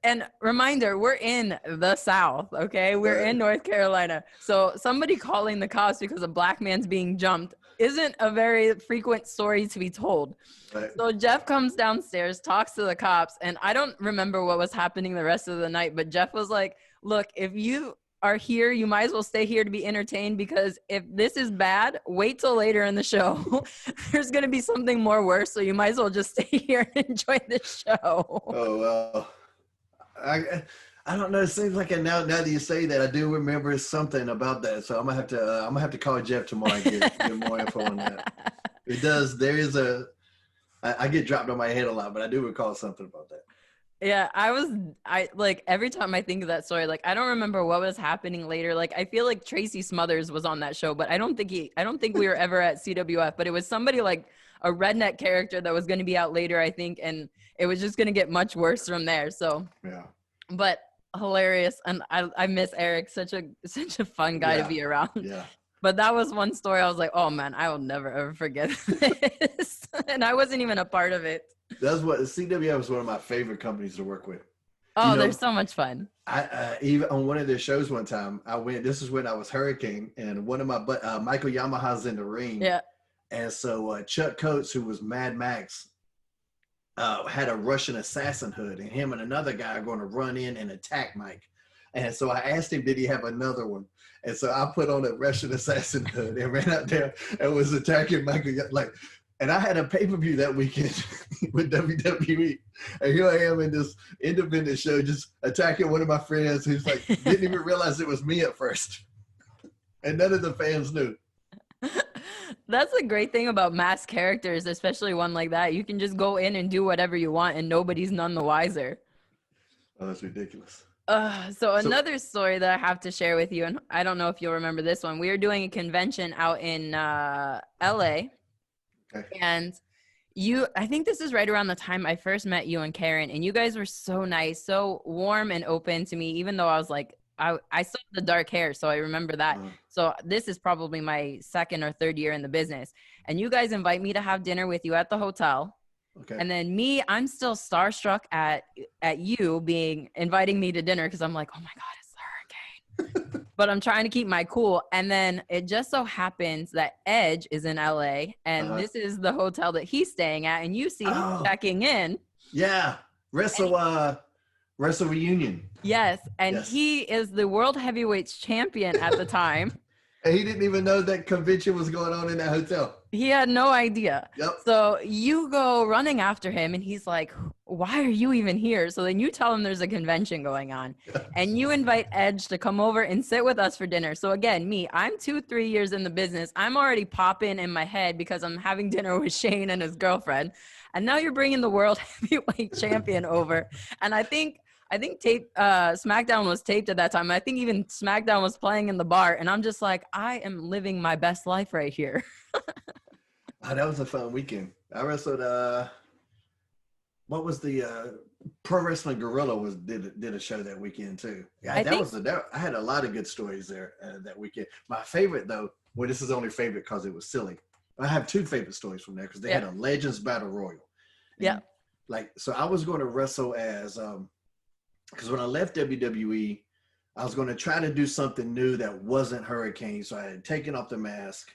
[SPEAKER 1] And reminder, we're in the South, okay? We're in North Carolina. So somebody calling the cops because a black man's being jumped isn't a very frequent story to be told. Right. So Jeff comes downstairs, talks to the cops, and I don't remember what was happening the rest of the night, but Jeff was like, look, if you are here, you might as well stay here to be entertained, because if this is bad, wait till later in the show. There's going to be something more worse, so you might as well just stay here and enjoy the show.
[SPEAKER 2] Oh, well. I don't know. It seems like now that you say that, I do remember something about that. So I'm gonna have to call Jeff tomorrow and get more info on that. It does. There is I get dropped on my head a lot, but I do recall something about that.
[SPEAKER 1] Yeah, I like every time I think of that story, like I don't remember what was happening later. Like I feel like Tracy Smothers was on that show, but I don't think we were ever at CWF, but it was somebody like a redneck character that was going to be out later, I think, and it was just going to get much worse from there. So yeah, but hilarious, and I miss Eric, such a fun guy to be around. Yeah. But that was one story I was like, oh man, I will never ever forget this, and I wasn't even a part of it.
[SPEAKER 2] That's what CWF was one of my favorite companies to work with.
[SPEAKER 1] Oh, they're so much fun.
[SPEAKER 2] I even on one of their shows one time, I went. This is when I was Hurricane, and one of my Michael Yamaha's in the ring. Yeah. And so Chuck Coates, who was Mad Max, had a Russian assassin hood, and him and another guy are going to run in and attack Mike. And so I asked him, did he have another one? And so I put on a Russian assassin hood and ran out there and was attacking Michael. And I had a pay-per-view that weekend with WWE. And here I am in this independent show just attacking one of my friends who's like, didn't even realize it was me at first. And none of the fans knew.
[SPEAKER 1] That's the great thing about masked characters, especially one like that. You can just go in and do whatever you want and nobody's none the wiser.
[SPEAKER 2] Oh, that's ridiculous.
[SPEAKER 1] So another story that I have to share with you, and I don't know if you'll remember this one. We were doing a convention out in LA. Okay. And I think this is right around the time I first met you and Karen, and you guys were so nice, so warm and open to me, even though I was like, I still have the dark hair, so I remember that. So this is probably my second or third year in the business. And you guys invite me to have dinner with you at the hotel. Okay. And then I'm still starstruck at you inviting me to dinner, because I'm like, oh my God, it's the Hurricane. But I'm trying to keep my cool. And then it just so happens that Edge is in LA, and this is the hotel that he's staying at, and you see him checking in.
[SPEAKER 2] Yeah. Wrestle Reunion.
[SPEAKER 1] Yes. And he is the World Heavyweights champion at the time.
[SPEAKER 2] And he didn't even know that convention was going on in that hotel.
[SPEAKER 1] He had no idea. Yep. So you go running after him, and he's like, why are you even here? So then you tell him there's a convention going on. And you invite Edge to come over and sit with us for dinner. So again, I'm 2-3 years in the business. I'm already popping in my head because I'm having dinner with Shane and his girlfriend. And now you're bringing the World Heavyweight Champion over. And I think SmackDown was taped at that time. I think even SmackDown was playing in the bar, and I'm just like, I am living my best life right here.
[SPEAKER 2] That was a fun weekend. I wrestled. What was the Pro Wrestling Guerrilla did a show that weekend too. Yeah, I had a lot of good stories there that weekend. My favorite though, well, this is only favorite because it was silly. I have two favorite stories from there because they had a Legends Battle Royal. And so I was going to wrestle as because when I left WWE, I was going to try to do something new that wasn't Hurricane. So I had taken off the mask,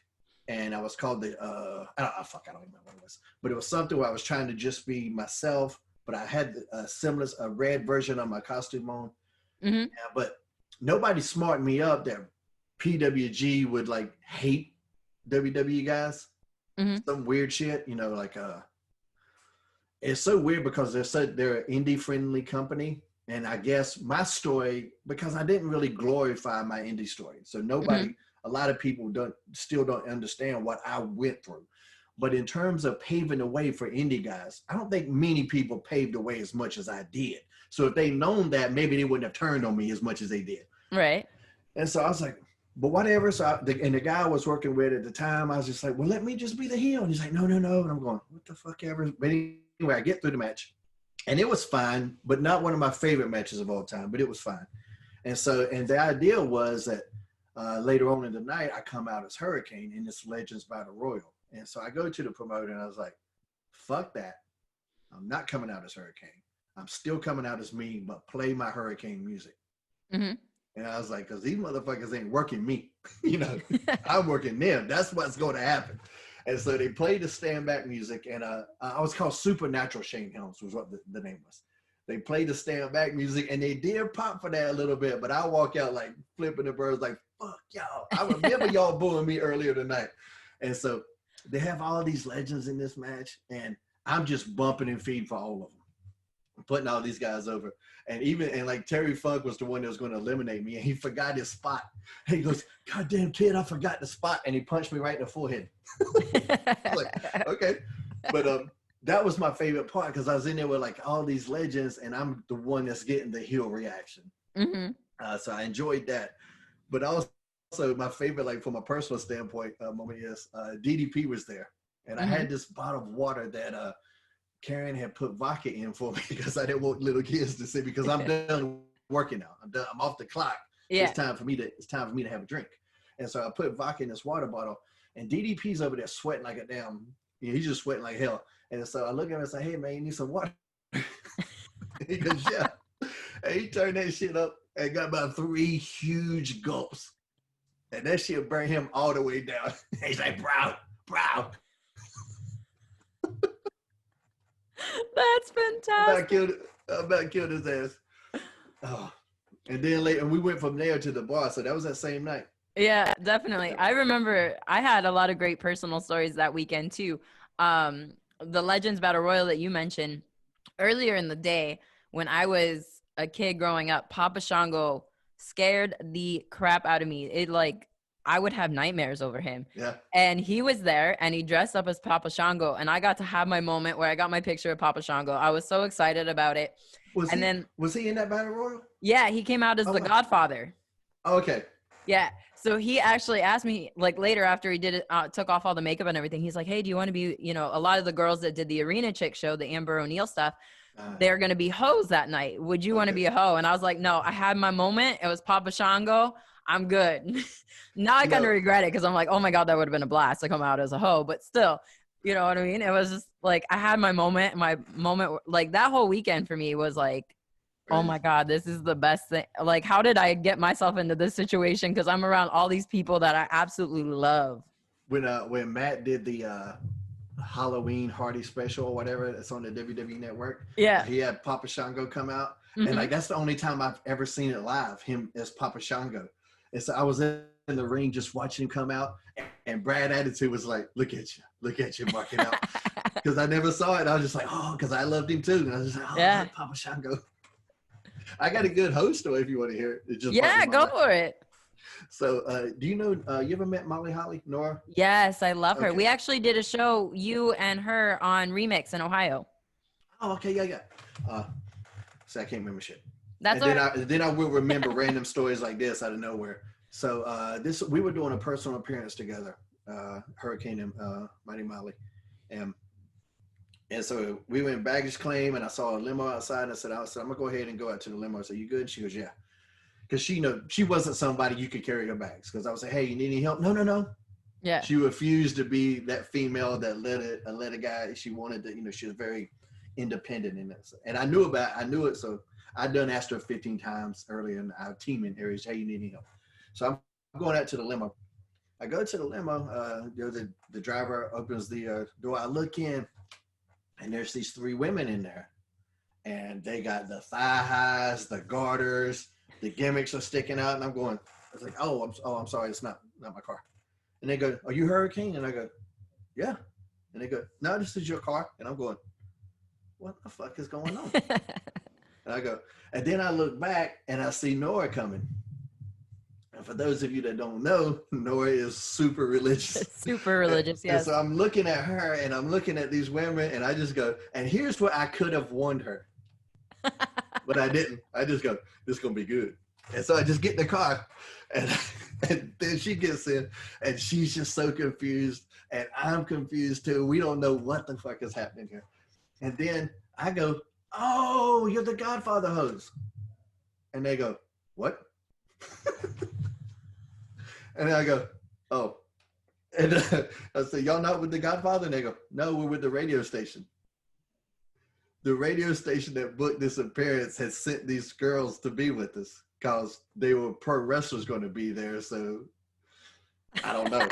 [SPEAKER 2] and I was called I don't remember what it was, but it was something where I was trying to just be myself, but I had a red version of my costume on. Mm-hmm. Yeah, but nobody smarted me up that PWG would like hate WWE guys. Mm-hmm. Some weird shit, it's so weird because they're an indie friendly company. And I guess my story, because I didn't really glorify my indie story. So a lot of people still don't understand what I went through. But in terms of paving the way for indie guys, I don't think many people paved the way as much as I did. So if they'd known that, maybe they wouldn't have turned on me as much as they did. Right. And so I was like, but whatever. So and the guy I was working with at the time, I was just like, well, let me just be the heel. And he's like, no. And I'm going, what the fuck ever. But anyway, I get through the match. And it was fine, but not one of my favorite matches of all time, but it was fine. And the idea was that later on in the night, I come out as Hurricane in this Legends Battle Royal. And so I go to the promoter and I was like, fuck that. I'm not coming out as Hurricane. I'm still coming out as me, but play my hurricane music.
[SPEAKER 1] Mm-hmm.
[SPEAKER 2] And I was like, because these motherfuckers ain't working me. You know, I'm working them. That's what's going to happen. And so they played the stand back music, and I was called Supernatural Shane Helms was what the name was. They played the stand back music, and they did pop for that a little bit, but I walk out like flipping the birds, like, fuck y'all. I remember y'all booing me earlier tonight. And so they have all these legends in this match, and I'm just bumping and feeding for all of them, putting all these guys over. And like Terry Funk was the one that was going to eliminate me, and he forgot his spot. And he goes, "God damn kid, I forgot the spot," and he punched me right in the forehead. I was like, okay, but that was my favorite part because I was in there with like all these legends, and I'm the one that's getting the heel reaction.
[SPEAKER 1] Mm-hmm.
[SPEAKER 2] So I enjoyed that. But also my favorite, like from a personal standpoint, moment is DDP was there, and I had this bottle of water that Karen had put vodka in for me because I didn't want little kids to see, because I'm done working now. I'm done. I'm off the clock.
[SPEAKER 1] Yeah.
[SPEAKER 2] It's time for me to have a drink. And so I put vodka in this water bottle, and DDP's over there sweating like a damn, he's just sweating like hell. And so I look at him and say, "Hey man, you need some water?" He goes, "Yeah." And he turned that shit up and got about 3 huge gulps. And that shit burned him all the way down. He's like, "Proud."
[SPEAKER 1] That's fantastic.
[SPEAKER 2] I about killed his ass. Oh. And then later, we went from there to the bar. So that was that same night.
[SPEAKER 1] Yeah, definitely. I remember I had a lot of great personal stories that weekend too. The Legends Battle Royal that you mentioned earlier in the day, when I was a kid growing up, Papa Shango scared the crap out of me. It like, I would have nightmares over him.
[SPEAKER 2] Yeah.
[SPEAKER 1] And he was there, and he dressed up as Papa Shango, and I got to have my moment where I got my picture of Papa Shango. I was so excited about it.
[SPEAKER 2] Was he in that Battle Royal?
[SPEAKER 1] Yeah, he came out as the Godfather.
[SPEAKER 2] Oh, okay.
[SPEAKER 1] Yeah. So he actually asked me, like, later after he did it, took off all the makeup and everything. He's like, "Hey, do you want to be, a lot of the girls that did the Arena Chick show, the Amber O'Neil stuff, they're going to be hoes that night. Would you want to be a hoe?" And I was like, "No, I had my moment. It was Papa Shango. I'm good." Now I kind of regret it, because I'm like, oh my God, that would have been a blast to come out as a hoe. But still, you know what I mean? It was just like, I had my moment, like that whole weekend for me was like, oh my God, this is the best thing. Like, how did I get myself into this situation? Because I'm around all these people that I absolutely love.
[SPEAKER 2] When Matt did the Halloween Hardy special or whatever that's on the WWE Network,
[SPEAKER 1] yeah,
[SPEAKER 2] he had Papa Shango come out, and like that's the only time I've ever seen it live, him as Papa Shango. And so I was in the ring just watching him come out, and Brad Attitude was like, look at you marking out, because I never saw it. I was just like, oh, because I loved him too, and I was just like, oh, yeah, Papa Shango. I got a good host story if you want to hear it.
[SPEAKER 1] Yeah, go for it.
[SPEAKER 2] So, do you know, you ever met Molly Holly, Nora?
[SPEAKER 1] Yes, I love her. We actually did a show, you and her, on Remix in Ohio.
[SPEAKER 2] Oh, okay, yeah. So I can't remember shit.
[SPEAKER 1] That's
[SPEAKER 2] then I will remember random stories like this out of nowhere. So we were doing a personal appearance together, Hurricane and Mighty Molly, and so we went baggage claim, and I saw a limo outside, and I said, I'm gonna go ahead and go out to the limo. I said, "You good?" And she goes, "Yeah," because she wasn't somebody you could carry her bags. Because I would say, "Hey, you need any help?" No. Yeah. She refused to be that female that let a guy. She wanted to, she was very independent in this, and I knew it. So I done asked her 15 times earlier in our teaming areas, "Hey, you need any help?" So I'm going out to the limo. I go to the limo. The driver opens the door. I look in, and there's these 3 women in there, and they got the thigh highs, the garters, the gimmicks are sticking out, and I was like, I'm sorry, it's not my car. And they go, "Are you Hurricane?" And I go, "Yeah." And they go, "No, this is your car." And I'm going, what the fuck is going on? And I go, and then I look back and I see Nora coming. And for those of you that don't know, Nora is super religious.
[SPEAKER 1] Super religious, yes.
[SPEAKER 2] And so I'm looking at her and I'm looking at these women, and I just go, and here's what I could have warned her. But I didn't. I just go, this is going to be good. And so I just get in the car, and then she gets in, and she's just so confused, and I'm confused too. We don't know what the fuck is happening here. And then I go, "Oh, you're the Godfather host." And they go, "What?" And I go, "Oh." And I said, "Y'all not with the Godfather?" And they go, "No, we're with the radio station." the radio station that booked this appearance had sent these girls to be with us because they were pro wrestlers going to be there. So I don't know.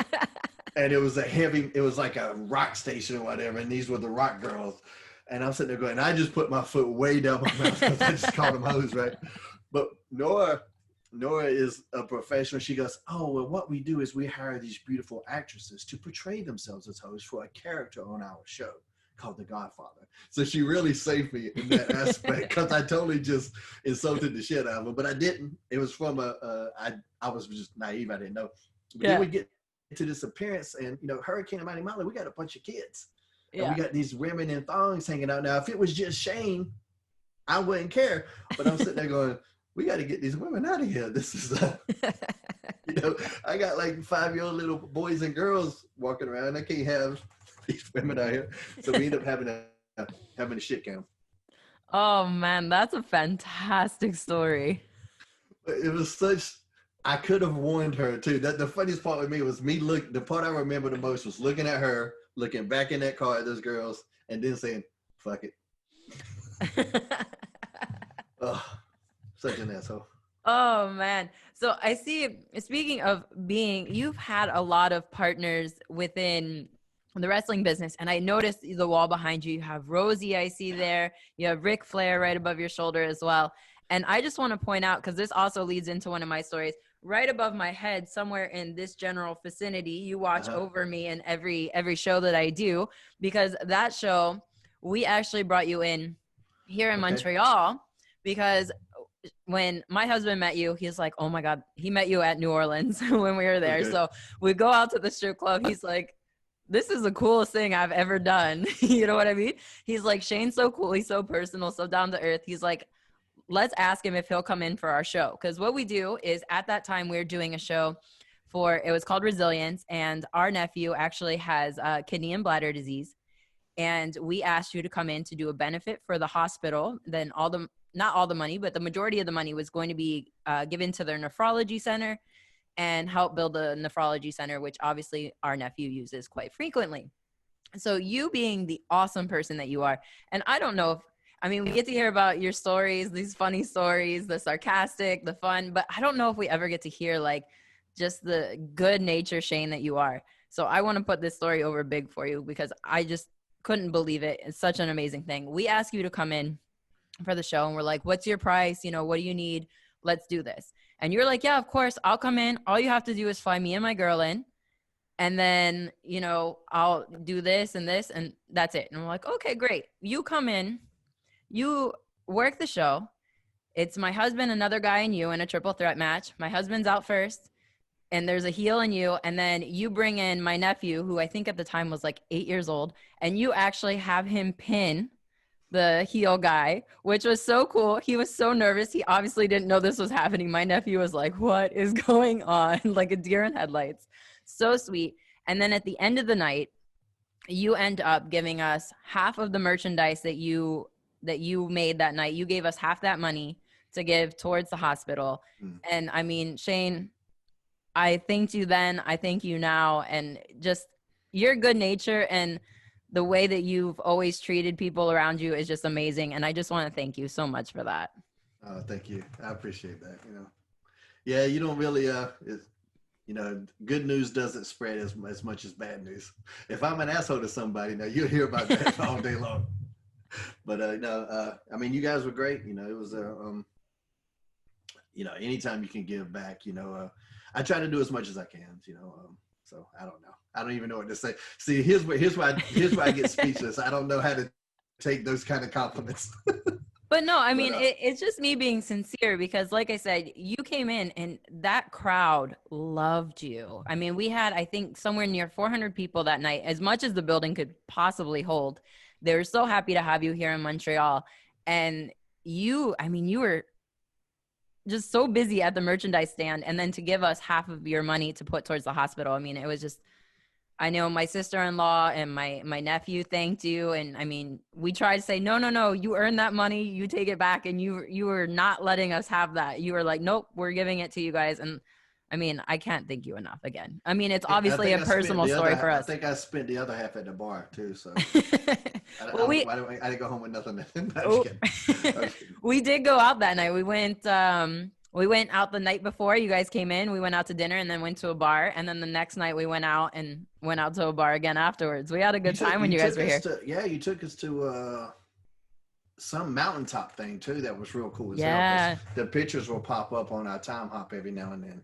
[SPEAKER 2] And it was it was like a rock station or whatever. And these were the rock girls. And I'm sitting there going, I just put my foot way down my mouth because I just called them hoes, right? But Nora is a professional. She goes, oh, well, what we do is we hire these beautiful actresses to portray themselves as hoes for a character on our show called The Godfather. So she really saved me in that aspect because I totally just insulted the shit out of her. But I didn't. It was from I was just naive. I didn't know. But then we get to this appearance and, you know, Hurricane and Mighty Molly, we got a bunch of kids. And we got these women in thongs hanging out. Now, if it was just Shane, I wouldn't care. But I'm sitting there going, we got to get these women out of here. This is, you know, I got like 5-year-old little boys and girls walking around. I can't have these women out here. So we end up having a shit cam.
[SPEAKER 1] Oh, man, that's a fantastic story.
[SPEAKER 2] It was I could have warned her too. That the funniest part with me was the part I remember the most was looking at her, looking back in that car at those girls, and then saying, fuck it. Oh, such an asshole.
[SPEAKER 1] Oh, man. So I see, speaking of you've had a lot of partners within the wrestling business. And I noticed the wall behind you. You have Rosie, I see there. You have Ric Flair right above your shoulder as well. And I just want to point out, because this also leads into one of my stories, right above my head, somewhere in this general vicinity, you watch over me in every show that I do, because that show, we actually brought you in here in Montreal, because when my husband met you, he's like, oh my God, he met you at New Orleans when we were there. Okay. So we go out to the strip club. He's like, this is the coolest thing I've ever done. You know what I mean? He's like, Shane's so cool. He's so personal, so down to earth. He's like, let's ask him if he'll come in for our show. Because what we do is, at that time, we were doing a show it was called Resilience. And our nephew actually has kidney and bladder disease. And we asked you to come in to do a benefit for the hospital. Then not all the money, but the majority of the money was going to be given to their nephrology center and help build the nephrology center, which obviously our nephew uses quite frequently. So you being the awesome person that you are, and I don't know we get to hear about your stories, these funny stories, the sarcastic, the fun, but I don't know if we ever get to hear like just the good nature Shane that you are. So I want to put this story over big for you, because I just couldn't believe it. It's such an amazing thing. We ask you to come in for the show and we're like, what's your price? You know, what do you need? Let's do this. And you're like, yeah, of course, I'll come in. All you have to do is fly me and my girl in. And then, you know, I'll do this and that's it. And we're like, okay, great. You come in, you work the show. It's my husband, another guy, and you in a triple threat match. My husband's out first, and there's a heel in you. And then you bring in my nephew, who I think at the time was like 8 years old, and you actually have him pin the heel guy, which was so cool. He was so nervous. He obviously didn't know this was happening. My nephew was like, what is going on? Like a deer in headlights. So sweet. And then at the end of the night, you end up giving us half of the merchandise that you made that night. You gave us half that money to give towards the hospital. And I mean, Shane, I thanked you then, I thank you now. And just your good nature and the way that you've always treated people around you is just amazing. And I just want to thank you so much for that.
[SPEAKER 2] Thank you. I appreciate that. You know, yeah, you don't really, good news doesn't spread as much as bad news. If I'm an asshole to somebody, now you'll hear about that all day long. But I mean, you guys were great. You know, it was anytime you can give back, I try to do as much as I can, so I don't know. I don't even know what to say. See, here's why I get speechless. I don't know how to take those kind of compliments.
[SPEAKER 1] But no, I mean, it's just me being sincere, because like I said, you came in and that crowd loved you. I mean, we had, I think, somewhere near 400 people that night, as much as the building could possibly hold. They were so happy to have you here in Montreal. And you were just so busy at the merchandise stand, and then to give us half of your money to put towards the hospital. I mean, it was just, I know my sister-in-law and my nephew thanked you. And I mean, we tried to say, no, you earned that money, you take it back. And you were not letting us have that. You were like, nope, we're giving it to you guys. And I mean, I can't thank you enough again. I mean, it's obviously a personal story for us.
[SPEAKER 2] I think I spent the other half at the bar too. So
[SPEAKER 1] well,
[SPEAKER 2] I didn't go home with nothing.
[SPEAKER 1] Oh, we did go out that night. We went out the night before you guys came in. We went out to dinner and then went to a bar. And then the next night we went out to a bar again afterwards. We had a good time when you guys were here.
[SPEAKER 2] You took us to some mountaintop thing too that was real cool as
[SPEAKER 1] hell.
[SPEAKER 2] The pictures will pop up on our time hop every now and then.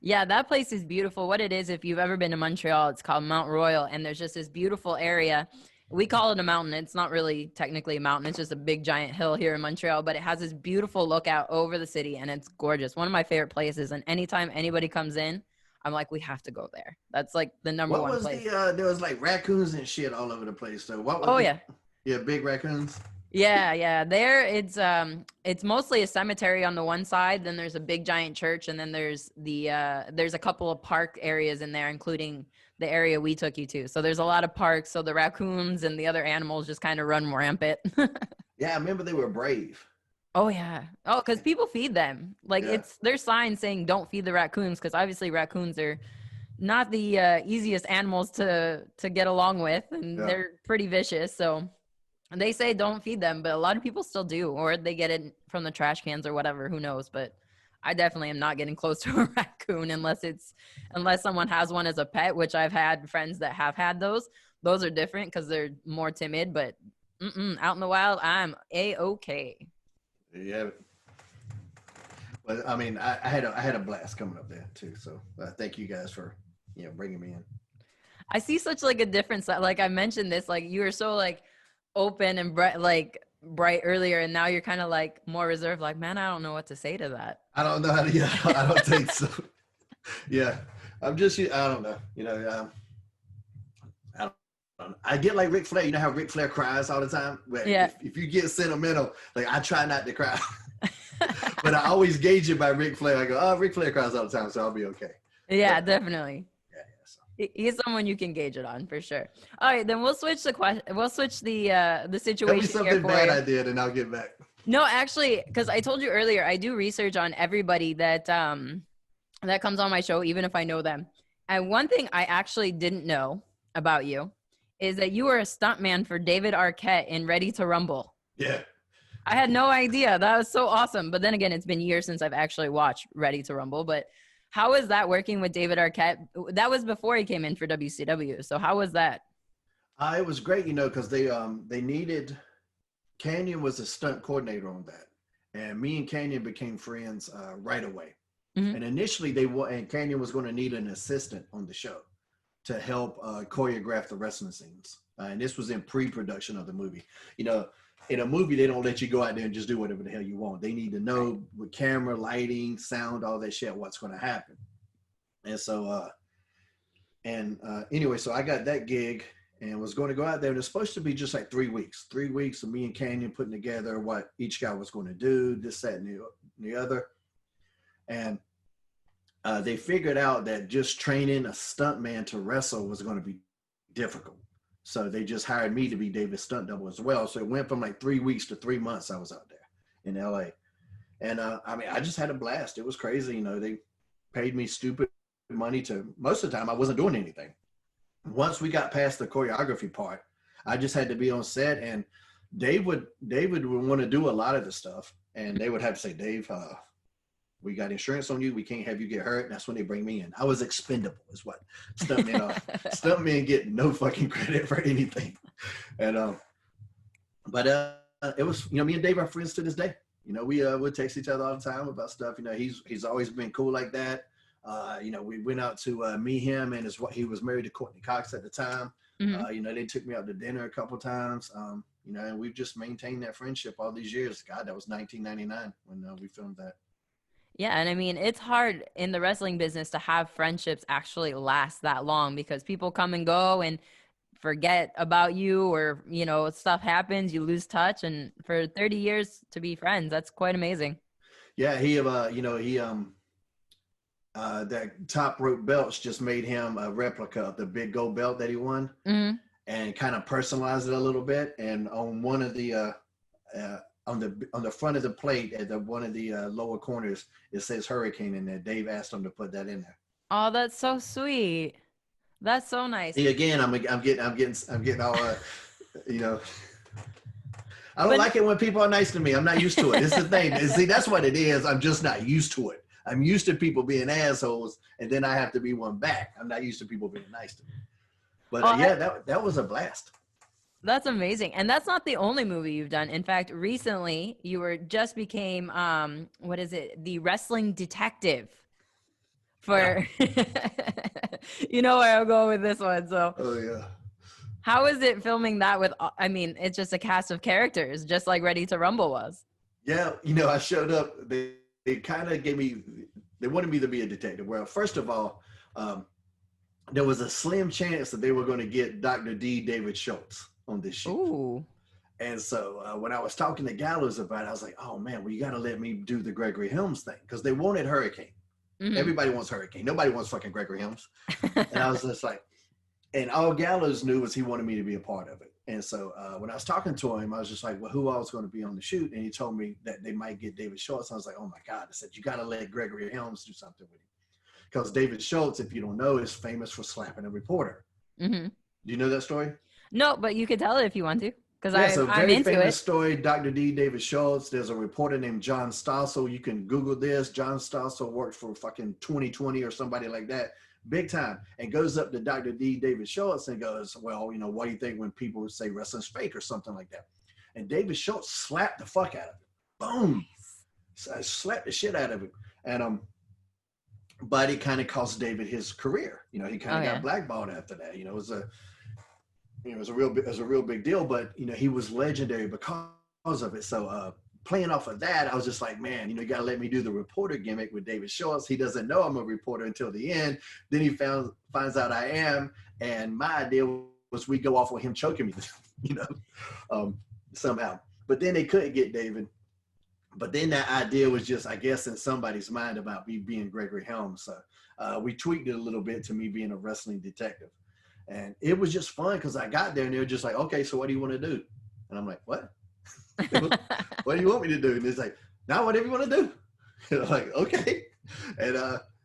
[SPEAKER 1] Yeah, that place is beautiful. What it is, if you've ever been to Montreal, it's called Mount Royal, and there's just this beautiful area. We call it a mountain. It's not really technically a mountain. It's just a big giant hill here in Montreal, but it has this beautiful lookout over the city, and it's gorgeous. One of my favorite places, and anytime anybody comes in, I'm like, we have to go there. That's like the number one place.
[SPEAKER 2] There was like raccoons and shit all over the place. So yeah, big raccoons.
[SPEAKER 1] Yeah. There, it's mostly a cemetery on the one side. Then there's a big giant church, and then there's a couple of park areas in there, including the area we took you to. So there's a lot of parks. So the raccoons and the other animals just kind of run rampant.
[SPEAKER 2] Yeah, I remember they were brave.
[SPEAKER 1] Oh yeah. Oh, because people feed them. There's signs saying don't feed the raccoons, because obviously raccoons are not the easiest animals to get along with, and they're pretty vicious. So they say don't feed them, but a lot of people still do, or they get it from the trash cans or whatever, who knows. But I definitely am not getting close to a raccoon unless someone has one as a pet, which I've had friends that have had those. Those are different because they're more timid, but out in the wild, I'm A-okay.
[SPEAKER 2] Yeah. But I mean, I had a blast coming up there too. So thank you guys for, bringing me in.
[SPEAKER 1] I see such like a difference. Like I mentioned this, like you were so like open and bright earlier, and now you're kind of like more reserved. Like, man, I don't know what to say to that.
[SPEAKER 2] I don't know how to. Yeah, I don't think so. Yeah, I'm just. I don't know. I get like Ric Flair. You know how Ric Flair cries all the time? But
[SPEAKER 1] yeah.
[SPEAKER 2] If you get sentimental, like I try not to cry, but I always gauge it by Ric Flair. I go, oh, Ric Flair cries all the time, so I'll be okay.
[SPEAKER 1] Yeah, definitely.
[SPEAKER 2] Yeah.
[SPEAKER 1] He's someone you can gauge it on for sure. All right, then we'll switch the question. We'll switch the situation.
[SPEAKER 2] Tell me something bad I did, and I'll get back.
[SPEAKER 1] No, actually, because I told you earlier, I do research on everybody that comes on my show, even if I know them. And one thing I actually didn't know about you is that you were a stuntman for David Arquette in Ready to Rumble.
[SPEAKER 2] Yeah.
[SPEAKER 1] I had no idea. That was so awesome. But then again, it's been years since I've actually watched Ready to Rumble. But how was that working with David Arquette? That was before he came in for WCW. So how was that?
[SPEAKER 2] It was great, because they needed, Canyon was a stunt coordinator on that. And me and Canyon became friends right away. Mm-hmm. And initially and Canyon was going to need an assistant on the show to help choreograph the wrestling scenes. And this was in pre-production of the movie. In a movie, they don't let you go out there and just do whatever the hell you want. They need to know with camera, lighting, sound, all that shit, what's going to happen. And so, anyway, so I got that gig and was going to go out there. And it's supposed to be just like 3 weeks. 3 weeks of me and Canyon putting together what each guy was going to do, this, that, and the other. And they figured out that just training a stuntman to wrestle was going to be difficult. So they just hired me to be David's stunt double as well. So it went from like 3 weeks to 3 months I was out there in LA. And I just had a blast. It was crazy. They paid me stupid money most of the time I wasn't doing anything. Once we got past the choreography part, I just had to be on set, and David would want to do a lot of the stuff. And they would have to say, Dave, we got insurance on you. We can't have you get hurt. And that's when they bring me in. I was expendable is what stuntmen are. Stuntmen get no fucking credit for anything. And, but it was, me and Dave are friends to this day. We would text each other all the time about stuff. He's always been cool like that. We went out to meet him, and he was married to Courtney Cox at the time. Mm-hmm. They took me out to dinner a couple times. And we've just maintained that friendship all these years. God, that was 1999 when we filmed that.
[SPEAKER 1] Yeah, and I mean, it's hard in the wrestling business to have friendships actually last that long, because people come and go and forget about you, or, stuff happens, you lose touch. And for 30 years to be friends, that's quite amazing.
[SPEAKER 2] Yeah, that top rope belts just made him a replica of the big gold belt that he won. Mm-hmm. And kind of personalized it a little bit. And on one of the on the front of the plate at one of the lower corners, it says Hurricane in there. Dave asked him to put that in there.
[SPEAKER 1] Oh, that's so sweet. That's so nice.
[SPEAKER 2] See, again, I'm getting all you know. I don't
[SPEAKER 1] But
[SPEAKER 2] like it when people are nice to me. I'm not used to it. It's the thing. See, that's what it is. I'm just not used to it. I'm used to people being assholes, and then I have to be one back. I'm not used to people being nice to me. But yeah, that was a blast.
[SPEAKER 1] That's amazing. And that's not the only movie you've done. In fact, recently you just became what is it? The wrestling detective for you know where I'll go with this one. So
[SPEAKER 2] oh yeah.
[SPEAKER 1] How is it filming that with, I mean, it's just a cast of characters, just like Ready to Rumble was.
[SPEAKER 2] Yeah, I showed up. They kind of they wanted me to be a detective. Well, first of all, there was a slim chance that they were going to get Dr. D. David Schultz on this shoot.
[SPEAKER 1] Ooh.
[SPEAKER 2] And so when I was talking to Gallows about it, I was like, oh man, well, you got to let me do the Gregory Helms thing, because they wanted Hurricane. Mm-hmm. Everybody wants Hurricane. Nobody wants fucking Gregory Helms. And I was just like, and all Gallows knew was he wanted me to be a part of it. And so when I was talking to him, I was just like, well, who else is going to be on the shoot? And he told me that they might get David Schultz. I was like, oh my God. I said, you got to let Gregory Helms do something with him. Because David Schultz, if you don't know, is famous for slapping a reporter. Mm-hmm. Do you know that story?
[SPEAKER 1] No, but you could tell it if you want to. Because
[SPEAKER 2] I'm into famous story, Dr. D. David Schultz. There's a reporter named John Stossel. You can Google this. John Stossel worked for fucking 2020 or somebody like that. Big time, and goes up to Dr. D. David Schultz and goes, well, what do you think when people say wrestling's fake or something like that? And David Schultz slapped the fuck out of him. Boom. So I slapped the shit out of him. And but it kind of cost David his career. He kind of got blackballed after that. It was a real big deal, but he was legendary because of it. So playing off of that, I was just like, man, you got to let me do the reporter gimmick with David Schultz. He doesn't know I'm a reporter until the end. Then he finds out I am. And my idea was we go off with him choking me, somehow. But then they couldn't get David. But then that idea was just, I guess, in somebody's mind about me being Gregory Helms. So we tweaked it a little bit to me being a wrestling detective. And it was just fun because I got there and they were just like, okay, so what do you want to do? And I'm like, what? What do you want me to do? And it's like, now whatever you want to do. And I'm like, okay. And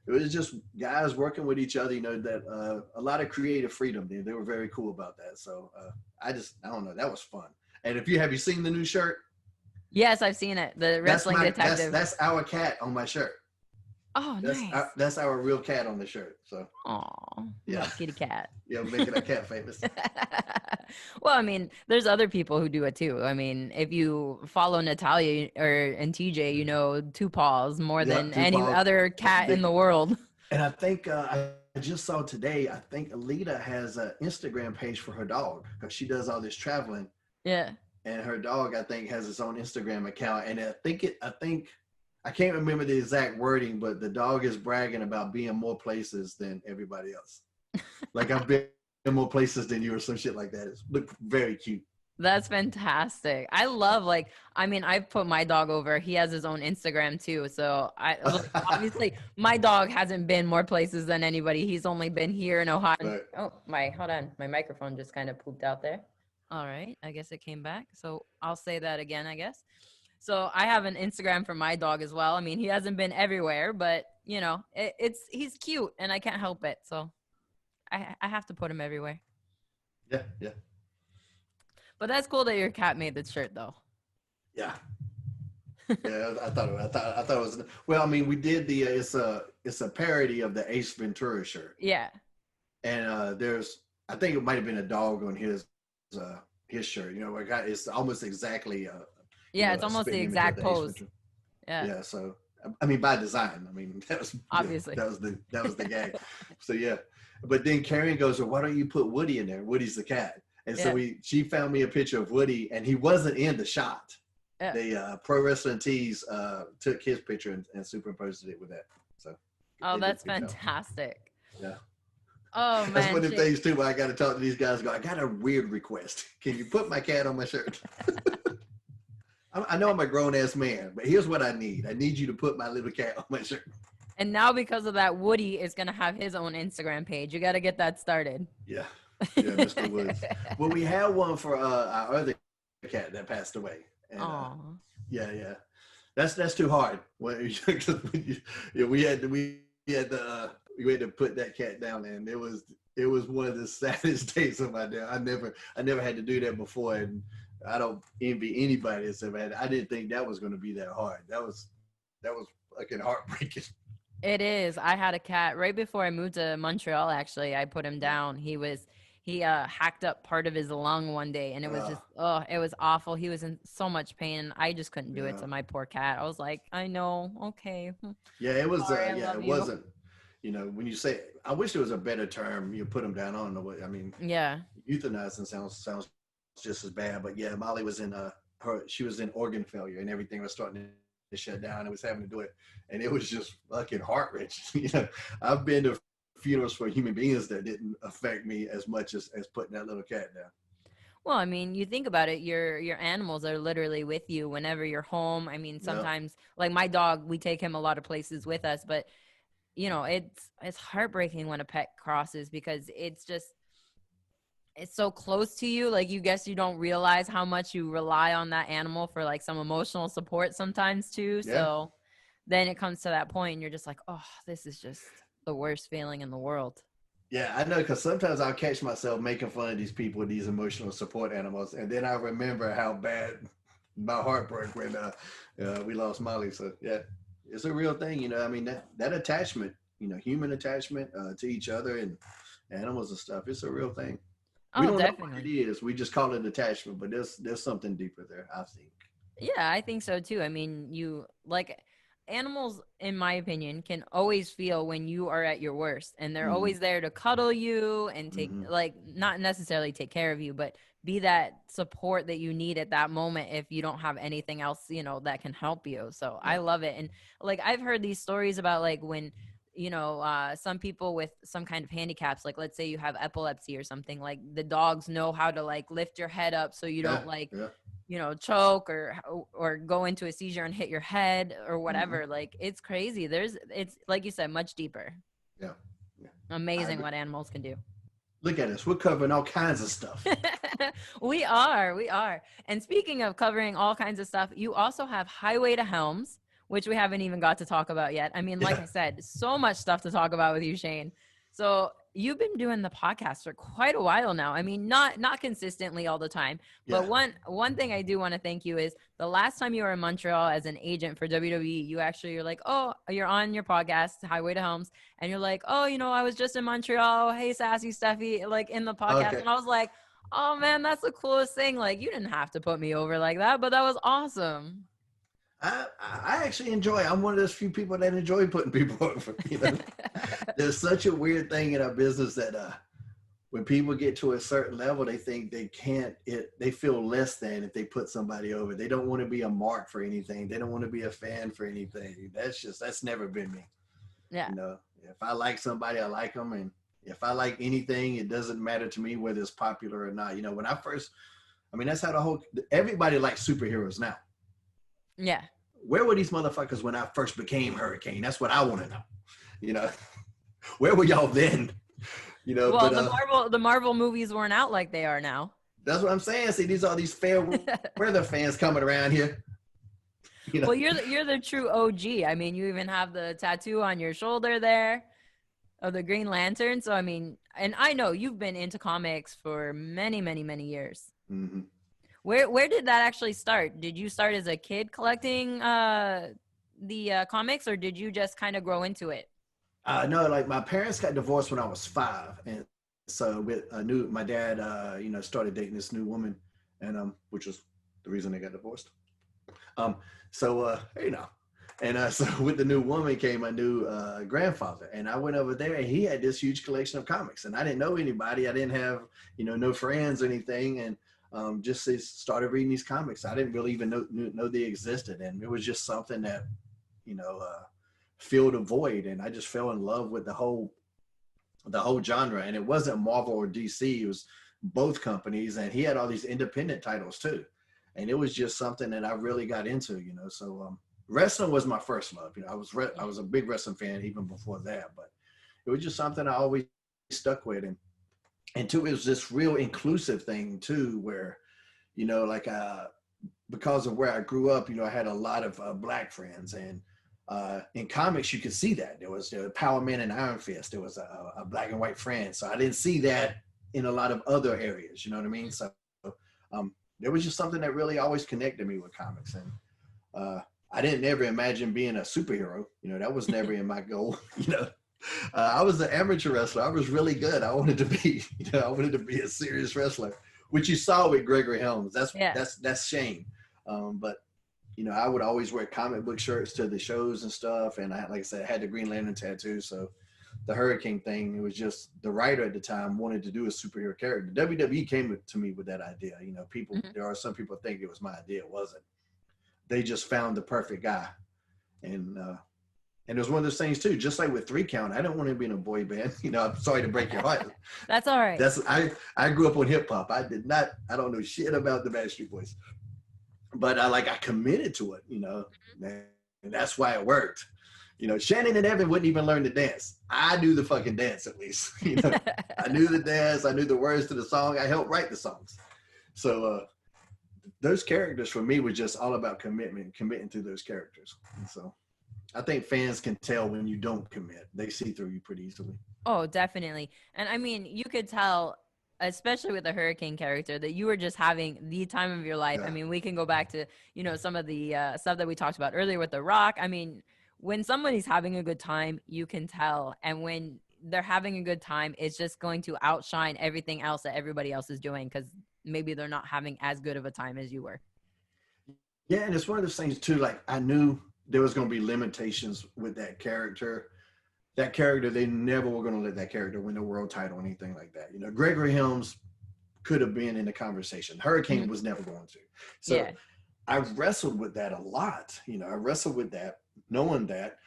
[SPEAKER 2] it was just guys working with each other, that a lot of creative freedom. They were very cool about that. So I don't know, that was fun. And have you seen the new shirt?
[SPEAKER 1] Yes, I've seen it. The wrestling detective.
[SPEAKER 2] That's our cat on my shirt.
[SPEAKER 1] Oh, nice.
[SPEAKER 2] That's our real cat on the shirt. So.
[SPEAKER 1] Aw, yeah, kitty cat.
[SPEAKER 2] Yeah, making our cat famous.
[SPEAKER 1] Well, I mean, there's other people who do it too. I mean, if you follow Natalia and TJ, two paws more than any other cat in the world.
[SPEAKER 2] And I think I just saw today, I think Alita has an Instagram page for her dog because she does all this traveling.
[SPEAKER 1] Yeah.
[SPEAKER 2] And her dog, I think, has its own Instagram account. And I can't remember the exact wording, but the dog is bragging about being more places than everybody else. Like, I've been in more places than you or some shit like that. It looked very cute.
[SPEAKER 1] That's fantastic. I love, I put my dog over. He has his own Instagram too. So obviously my dog hasn't been more places than anybody. He's only been here in Ohio. Right. Oh, hold on. My microphone just kind of pooped out there. All right. I guess it came back. So I'll say that again, I guess. So I have an Instagram for my dog as well. I mean, he hasn't been everywhere, but he's cute and I can't help it. So I have to put him everywhere.
[SPEAKER 2] Yeah, yeah.
[SPEAKER 1] But that's cool that your cat made the shirt, though.
[SPEAKER 2] Yeah. Yeah, I thought it was. Well, I mean, we did the. It's a parody of the Ace Ventura shirt.
[SPEAKER 1] Yeah.
[SPEAKER 2] And I think it might have been a dog on his shirt. It's almost exactly.
[SPEAKER 1] It's almost the exact pose. Yeah.
[SPEAKER 2] Yeah. So I mean, by design. I mean, that was
[SPEAKER 1] obviously
[SPEAKER 2] that was the gag. So yeah. But then Karen goes, well, why don't you put Woody in there? Woody's the cat. And so she found me a picture of Woody, and he wasn't in the shot. Yeah. The Pro Wrestling Tees took his picture and superimposed it with that. So.
[SPEAKER 1] Oh, that's fantastic.
[SPEAKER 2] Yeah.
[SPEAKER 1] Oh man.
[SPEAKER 2] That's one of the things too. Where I got to talk to these guys. I got a weird request. Can you put my cat on my shirt? I know I'm a grown ass man, but here's what I need. I need you to put my little cat on my shirt.
[SPEAKER 1] And now because of that, Woody is going to have his own Instagram page. You got to get that started.
[SPEAKER 2] Yeah. Yeah, Mr. Woods. Well, we had one for our other cat that passed away. And, Yeah. That's too hard. Yeah, we had to put that cat down, and it was one of the saddest days of my day. I never had to do that before, and I don't envy anybody that's ever had. I didn't think that was going to be that hard. That was fucking heartbreaking.
[SPEAKER 1] It is. I had a cat right before I moved to Montreal. Actually, I put him
[SPEAKER 2] Yeah.
[SPEAKER 1] down. He hacked up part of his lung one day, and it was
[SPEAKER 2] Uh,
[SPEAKER 1] just, oh, it was awful. He was in so much pain. I just couldn't do it
[SPEAKER 2] yeah.
[SPEAKER 1] to my poor cat. I was like, I know, okay,
[SPEAKER 2] Yeah, it was.
[SPEAKER 1] sorry, I
[SPEAKER 2] Yeah,
[SPEAKER 1] love
[SPEAKER 2] it
[SPEAKER 1] you.
[SPEAKER 2] wasn't. When you say, I wish there was a better term. You put them down. I don't know what. I mean,
[SPEAKER 1] Yeah.
[SPEAKER 2] euthanizing sounds just as bad. But yeah, Molly was in she was in organ failure, and everything was starting to shut down. It was having to do it, and it was just fucking heart wrenching. I've been to funerals for human beings that didn't affect me as much as putting that little cat down.
[SPEAKER 1] Well, I mean, you think about it, your animals are literally with you whenever you're home. I mean,
[SPEAKER 2] Yeah,
[SPEAKER 1] sometimes like my dog, we take him a lot of places with us, but it's heartbreaking when a pet crosses because it's so close to you. Like you guess you don't realize how much you rely on that animal for like some emotional support sometimes too.
[SPEAKER 2] yeah.
[SPEAKER 1] So then it comes to that point and you're just like, oh, this is just the worst feeling in the world.
[SPEAKER 2] Yeah, I know, because sometimes I'll catch myself making fun of these people with these emotional support animals, and then I remember how bad my heart broke when we lost Molly. So yeah, it's a real thing. I mean that attachment, human attachment to each other and animals and stuff. It's a real thing. We
[SPEAKER 1] Oh,
[SPEAKER 2] don't know what it
[SPEAKER 1] definitely.
[SPEAKER 2] is. We just call it attachment, but there's something deeper there, I think.
[SPEAKER 1] Yeah, I think so too. I mean, you like animals, in my opinion, can always feel when you are at your worst, and they're
[SPEAKER 2] Hmm.
[SPEAKER 1] always there to cuddle you and take,
[SPEAKER 2] Hmm.
[SPEAKER 1] like, not necessarily take care of you, but be that support that you need at that moment if you don't have anything else, that can help you. So I
[SPEAKER 2] Yeah.
[SPEAKER 1] love it. And like, I've heard these stories about like when, some people with some kind of handicaps, like let's say you have epilepsy or something, like the dogs know how to like lift your head up so you
[SPEAKER 2] Yeah.
[SPEAKER 1] don't like
[SPEAKER 2] Yeah.
[SPEAKER 1] choke or go into a seizure and hit your head or
[SPEAKER 2] Hmm.
[SPEAKER 1] whatever. Like it's crazy. It's like you said, much deeper.
[SPEAKER 2] Yeah. Yeah. I
[SPEAKER 1] Amazing
[SPEAKER 2] agree.
[SPEAKER 1] what animals can do.
[SPEAKER 2] Look at us. We're covering all kinds of stuff.
[SPEAKER 1] We are. And speaking of covering all kinds of stuff, you also have Highway to Helms, which we haven't even got to talk about yet. I mean, like
[SPEAKER 2] Yeah.
[SPEAKER 1] I said, so much stuff to talk about with you, Shane. So you've been doing the podcast for quite a while now. I mean, not consistently all the time, but
[SPEAKER 2] Yeah.
[SPEAKER 1] one thing I do want to thank you is the last time you were in Montreal as an agent for WWE, you're like, oh, you're on your podcast, Highway to Helms, and you're like, oh, I was just in Montreal. Hey, Sassy Steffi, like in the podcast.
[SPEAKER 2] Okay.
[SPEAKER 1] And I was like, oh man, that's the coolest thing. Like you didn't have to put me over like that, but that was awesome.
[SPEAKER 2] I actually enjoy. I'm one of those few people that enjoy putting people over. There's such a weird thing in our business that when people get to a certain level, they think they can't. They feel less than if they put somebody over. They don't want to be a mark for anything. They don't want to be a fan for anything. That's never been me.
[SPEAKER 1] Yeah.
[SPEAKER 2] If I like somebody, I like them, and if I like anything, it doesn't matter to me whether it's popular or not. When I first, I mean, that's how everybody likes superheroes now.
[SPEAKER 1] Yeah.
[SPEAKER 2] Where were these motherfuckers when I first became Hurricane? That's what I want to know. You know, where were y'all then?
[SPEAKER 1] Well,
[SPEAKER 2] But
[SPEAKER 1] the Marvel movies weren't out like they are now.
[SPEAKER 2] that's what I'm saying. See, these are these fair weather fans coming around here.
[SPEAKER 1] Well, you're the true OG. I mean, you even have the tattoo on your shoulder there of the Green Lantern. So I mean, and I know you've been into comics for many, many, many years.
[SPEAKER 2] Mm-hmm.
[SPEAKER 1] Where did that actually start? Did you start as a kid collecting the comics, or did you just kind of grow into it?
[SPEAKER 2] No, like my parents got divorced when I was 5, and so my dad, started dating this new woman, and which was the reason they got divorced. Um, so and so with the new woman came my new grandfather, and I went over there, and he had this huge collection of comics, and I didn't know anybody. I didn't have no friends or anything, and just started reading these comics. I didn't really even know they existed, and it was just something that you know. Filled a void, and I just fell in love with the whole genre. And it wasn't Marvel or DC; it was both companies. And he had all these independent titles too, and it was just something that I really got into. So wrestling was my first love. I was a big wrestling fan even before that, but it was just something I always stuck with. And two, it was this real inclusive thing too, where like because of where I grew up, I had a lot of black friends, and in comics, you could see that there was Power Man and Iron Fist. There was a black and white friend, so I didn't see that in a lot of other areas. You know what I mean? So there was just something that really always connected me with comics, and I didn't ever imagine being a superhero. That was never in my goal. I was an amateur wrestler. I was really good. I wanted to be, I wanted to be a serious wrestler, which you saw with Gregory Helms. That's Shane. But I would always wear comic book shirts to the shows and stuff. And like I said, I had the Green Lantern tattoo. So the Hurricane thing, it was just the writer at the time wanted to do a superhero character. WWE came to me with that idea. People, there are some people think it was my idea. It wasn't. They just found the perfect guy. And it was one of those things too, just like with 3 Count, I don't want to be in a boy band. I'm sorry to break your heart.
[SPEAKER 1] That's all right.
[SPEAKER 2] I grew up on hip hop. I don't know shit about the Backstreet Boys. But I committed to it, and that's why it worked. Shannon and Evan wouldn't even learn to dance. I knew the fucking dance at least. I knew the dance. I knew the words to the song. I helped write the songs. So those characters for me were just all about committing to those characters. And so I think fans can tell when you don't commit. They see through you pretty easily.
[SPEAKER 1] Oh, definitely. And I mean, you could tell, especially with the Hurricane character, that you were just having the time of your life. Yeah. I mean, we can go back to, some of the stuff that we talked about earlier with The Rock. I mean, when somebody's having a good time, you can tell. And when they're having a good time, it's just going to outshine everything else that everybody else is doing, because maybe they're not having as good of a time as you were.
[SPEAKER 2] Yeah, and it's one of those things too, like I knew there was going to be limitations with that character. That character, they never were going to let that character win the world title or anything like that. Gregory Helms could have been in the conversation. Hurricane was never going to. So yeah. I wrestled with that a lot. I wrestled with that, knowing that.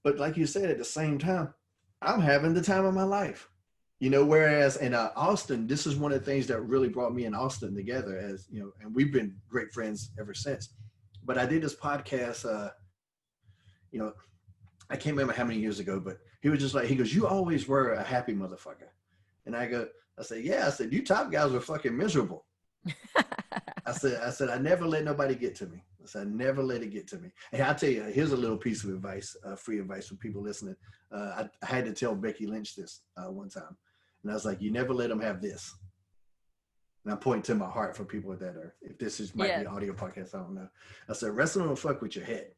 [SPEAKER 2] But like you said, at the same time, I'm having the time of my life. Whereas in Austin, this is one of the things that really brought me and Austin together, as and we've been great friends ever since. But I did this podcast, I can't remember how many years ago, but he was just like, he goes, "You always were a happy motherfucker." And I said, "Yeah." I said, "You top guys were fucking miserable." I said, "I never let nobody get to me." I said, "I never let it get to me." And I'll tell you, here's a little piece of advice, free advice for people listening. I had to tell Becky Lynch this one time. And I was like, "You never let them have this." And I'm pointing to my heart for people that are, if this might be audio podcast, I don't know. I said, "Wrestling will fuck with your head.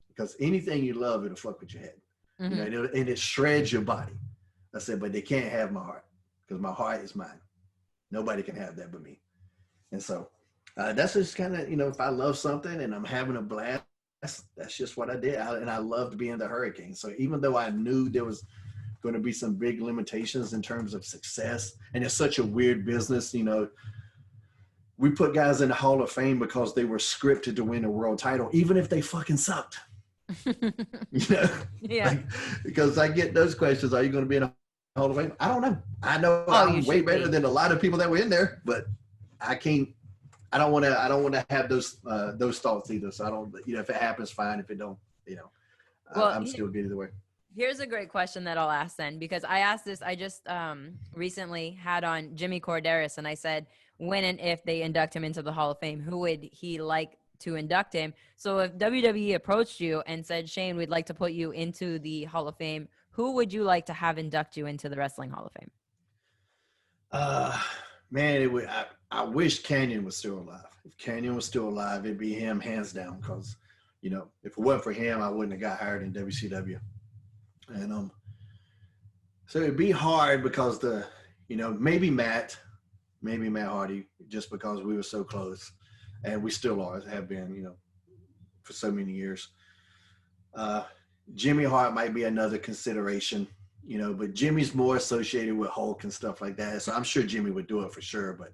[SPEAKER 2] Because anything you love, it'll fuck with your head. Mm-hmm. And it shreds your body." I said, "But they can't have my heart, because my heart is mine. Nobody can have that but me." And so that's just kind of, if I love something and I'm having a blast, that's just what I did. And I loved being the Hurricane. So even though I knew there was going to be some big limitations in terms of success, and it's such a weird business, we put guys in the Hall of Fame because they were scripted to win a world title, even if they fucking sucked.
[SPEAKER 1] Yeah.
[SPEAKER 2] Because I get those questions. Are you going to be in a Hall of Fame? I don't know. I know I'm way better than a lot of people that were in there, but I don't want to have those thoughts either. So I don't, if it happens, fine. If it don't, well, I'm still good either way.
[SPEAKER 1] Here's a great question that I'll ask then, because I asked this, I just recently had on Jimmy Corderas, and I said, when and if they induct him into the Hall of Fame, who would he like to induct him? So if WWE approached you and said, "Shane, we'd like to put you into the Hall of Fame," who would you like to have induct you into the Wrestling Hall of Fame?
[SPEAKER 2] Man, I wish Canyon was still alive. If Canyon was still alive, it'd be him hands down, because, if it wasn't for him, I wouldn't have got hired in WCW. And so it'd be hard because maybe Matt Hardy, just because we were so close, and we still have been, for so many years. Jimmy Hart might be another consideration, but Jimmy's more associated with Hulk and stuff like that. So I'm sure Jimmy would do it for sure, but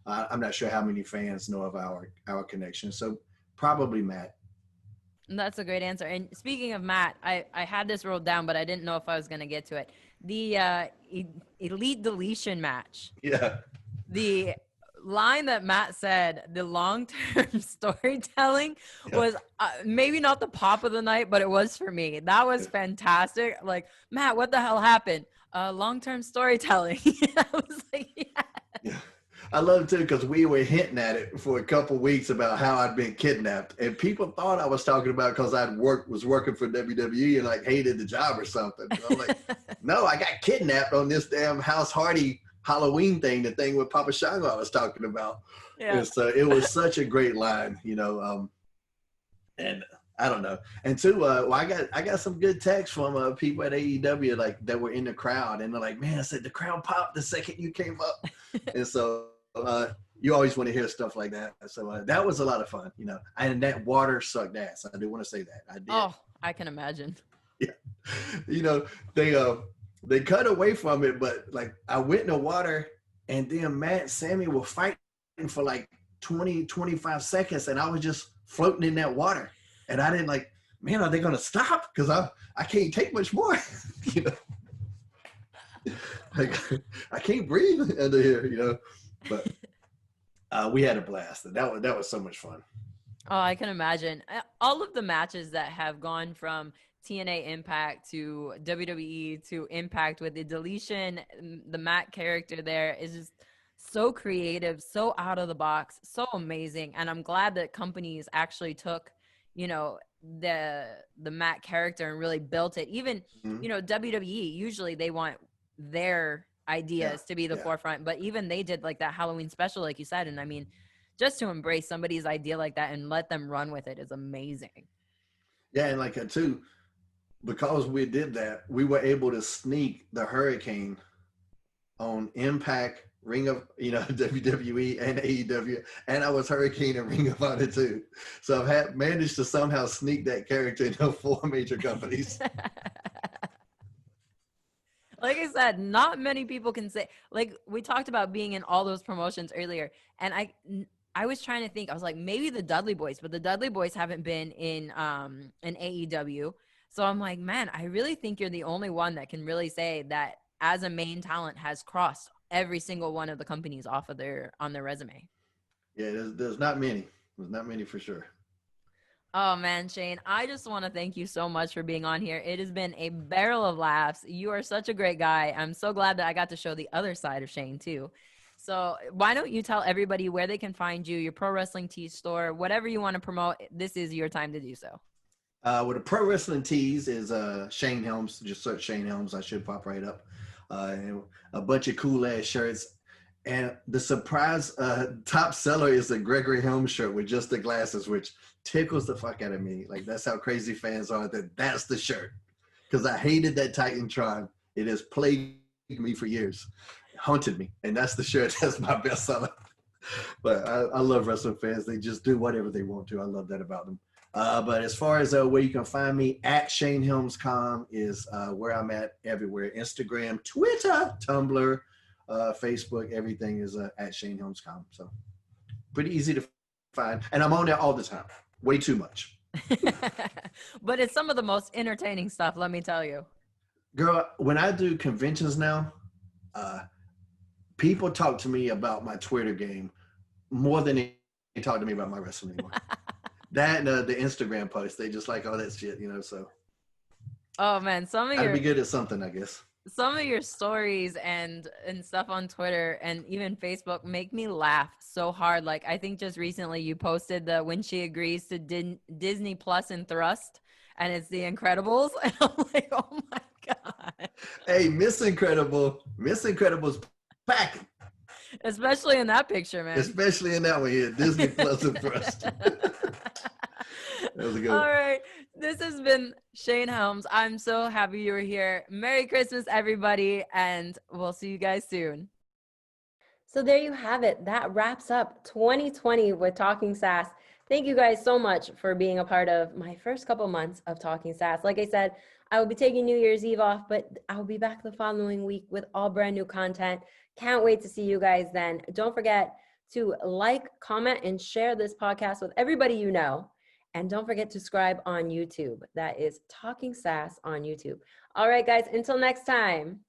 [SPEAKER 2] I'm not sure how many fans know of our connection. So probably Matt.
[SPEAKER 1] That's a great answer. And speaking of Matt, I had this rolled down, but I didn't know if I was going to get to it. The Elite Deletion match.
[SPEAKER 2] Yeah.
[SPEAKER 1] The line that Matt said, the long-term storytelling, was maybe not the pop of the night, but it was for me. That was fantastic. Like, Matt, what the hell happened? Long-term storytelling. I was like,
[SPEAKER 2] yeah. I love it too because we were hinting at it for a couple weeks about how I'd been kidnapped, and people thought I was talking about because was working for WWE and like hated the job or something. But I'm like, no, I got kidnapped on this damn House Hardy Halloween thing, the thing with Papa Shango I was talking about. Yeah. And so it was such a great line, and I don't know. And two, I got some good texts from people at AEW like that were in the crowd, and they're like, "Man," I said, "the crowd popped the second you came up," and so you always want to hear stuff like that. So that was a lot of fun, And that water sucked ass. I do want to say that. I did.
[SPEAKER 1] Oh, I can imagine.
[SPEAKER 2] Yeah, they cut away from it, but like I went in the water, and then Matt and Sammy were fighting for like 20, 25 seconds, and I was just floating in that water. And I didn't like, man, are they going to stop? Because I can't take much more. Like, I can't breathe under here, But we had a blast. And that was so much fun.
[SPEAKER 1] Oh, I can imagine. All of the matches that have gone from TNA Impact to WWE to Impact with the deletion, the Matt character there is just so creative, so out of the box, so amazing. And I'm glad that companies actually took the Matt character and really built it. Even WWE, usually they want their ideas to be the forefront, but even they did like that Halloween special, like you said. And I mean, just to embrace somebody's idea like that and let them run with it is amazing.
[SPEAKER 2] Yeah, and like too, because we did that, we were able to sneak the Hurricane on Impact, Ring of, WWE and AEW, and I was Hurricane and Ring of Honor too. So I've managed to somehow sneak that character into 4 major companies.
[SPEAKER 1] Like I said, not many people can say, like we talked about being in all those promotions earlier, and I was trying to think, I was like, maybe the Dudley Boys, but the Dudley Boys haven't been in AEW. So I'm like, man, I really think you're the only one that can really say that as a main talent has crossed every single one of the companies off of on their resume.
[SPEAKER 2] Yeah, there's not many. There's not many for sure.
[SPEAKER 1] Oh man, Shane, I just want to thank you so much for being on here. It has been a barrel of laughs. You are such a great guy. I'm so glad that I got to show the other side of Shane too. So why don't you tell everybody where they can find you, your Pro Wrestling Tees store, whatever you want to promote. This is your time to do so.
[SPEAKER 2] With the Pro Wrestling Tees is Shane Helms. Just search Shane Helms. I should pop right up. And a bunch of cool ass shirts. And the surprise top seller is the Gregory Helms shirt with just the glasses, which tickles the fuck out of me. Like, that's how crazy fans are that's the shirt. Because I hated that Titantron. It has plagued me for years. It haunted me. And that's the shirt that's my best seller. But I love wrestling fans. They just do whatever they want to. I love that about them. But as far as where you can find me, at ShaneHelms.com is where I'm at everywhere. Instagram, Twitter, Tumblr, Facebook, everything is at ShaneHelms.com. So pretty easy to find. And I'm on there all the time. Way too much.
[SPEAKER 1] But it's some of the most entertaining stuff, let me tell you.
[SPEAKER 2] Girl, when I do conventions now, people talk to me about my Twitter game more than they talk to me about my wrestling anymore. That and the Instagram posts, they just like all that shit, so.
[SPEAKER 1] Oh man,
[SPEAKER 2] I'd be good at something, I guess.
[SPEAKER 1] Some of your stories and stuff on Twitter and even Facebook make me laugh so hard. Like, I think just recently you posted when she agrees to Disney Plus and Thrust, and it's The Incredibles. And I'm like, oh my God.
[SPEAKER 2] Hey, Miss Incredible's back.
[SPEAKER 1] Especially in that picture, man.
[SPEAKER 2] Especially in that one here, Disney Plus and Thrust. That was a good one.
[SPEAKER 1] All right. This has been Shane Helms. I'm so happy you were here. Merry Christmas, everybody, and we'll see you guys soon. So there you have it. That wraps up 2020 with Talking Sass. Thank you guys so much for being a part of my first couple months of Talking Sass. Like I said, I will be taking New Year's Eve off, but I'll be back the following week with all brand new content. Can't wait to see you guys then. Don't forget to like, comment, and share this podcast with everybody you know. And don't forget to subscribe on YouTube. That is Talking Sass on YouTube. All right, guys, until next time.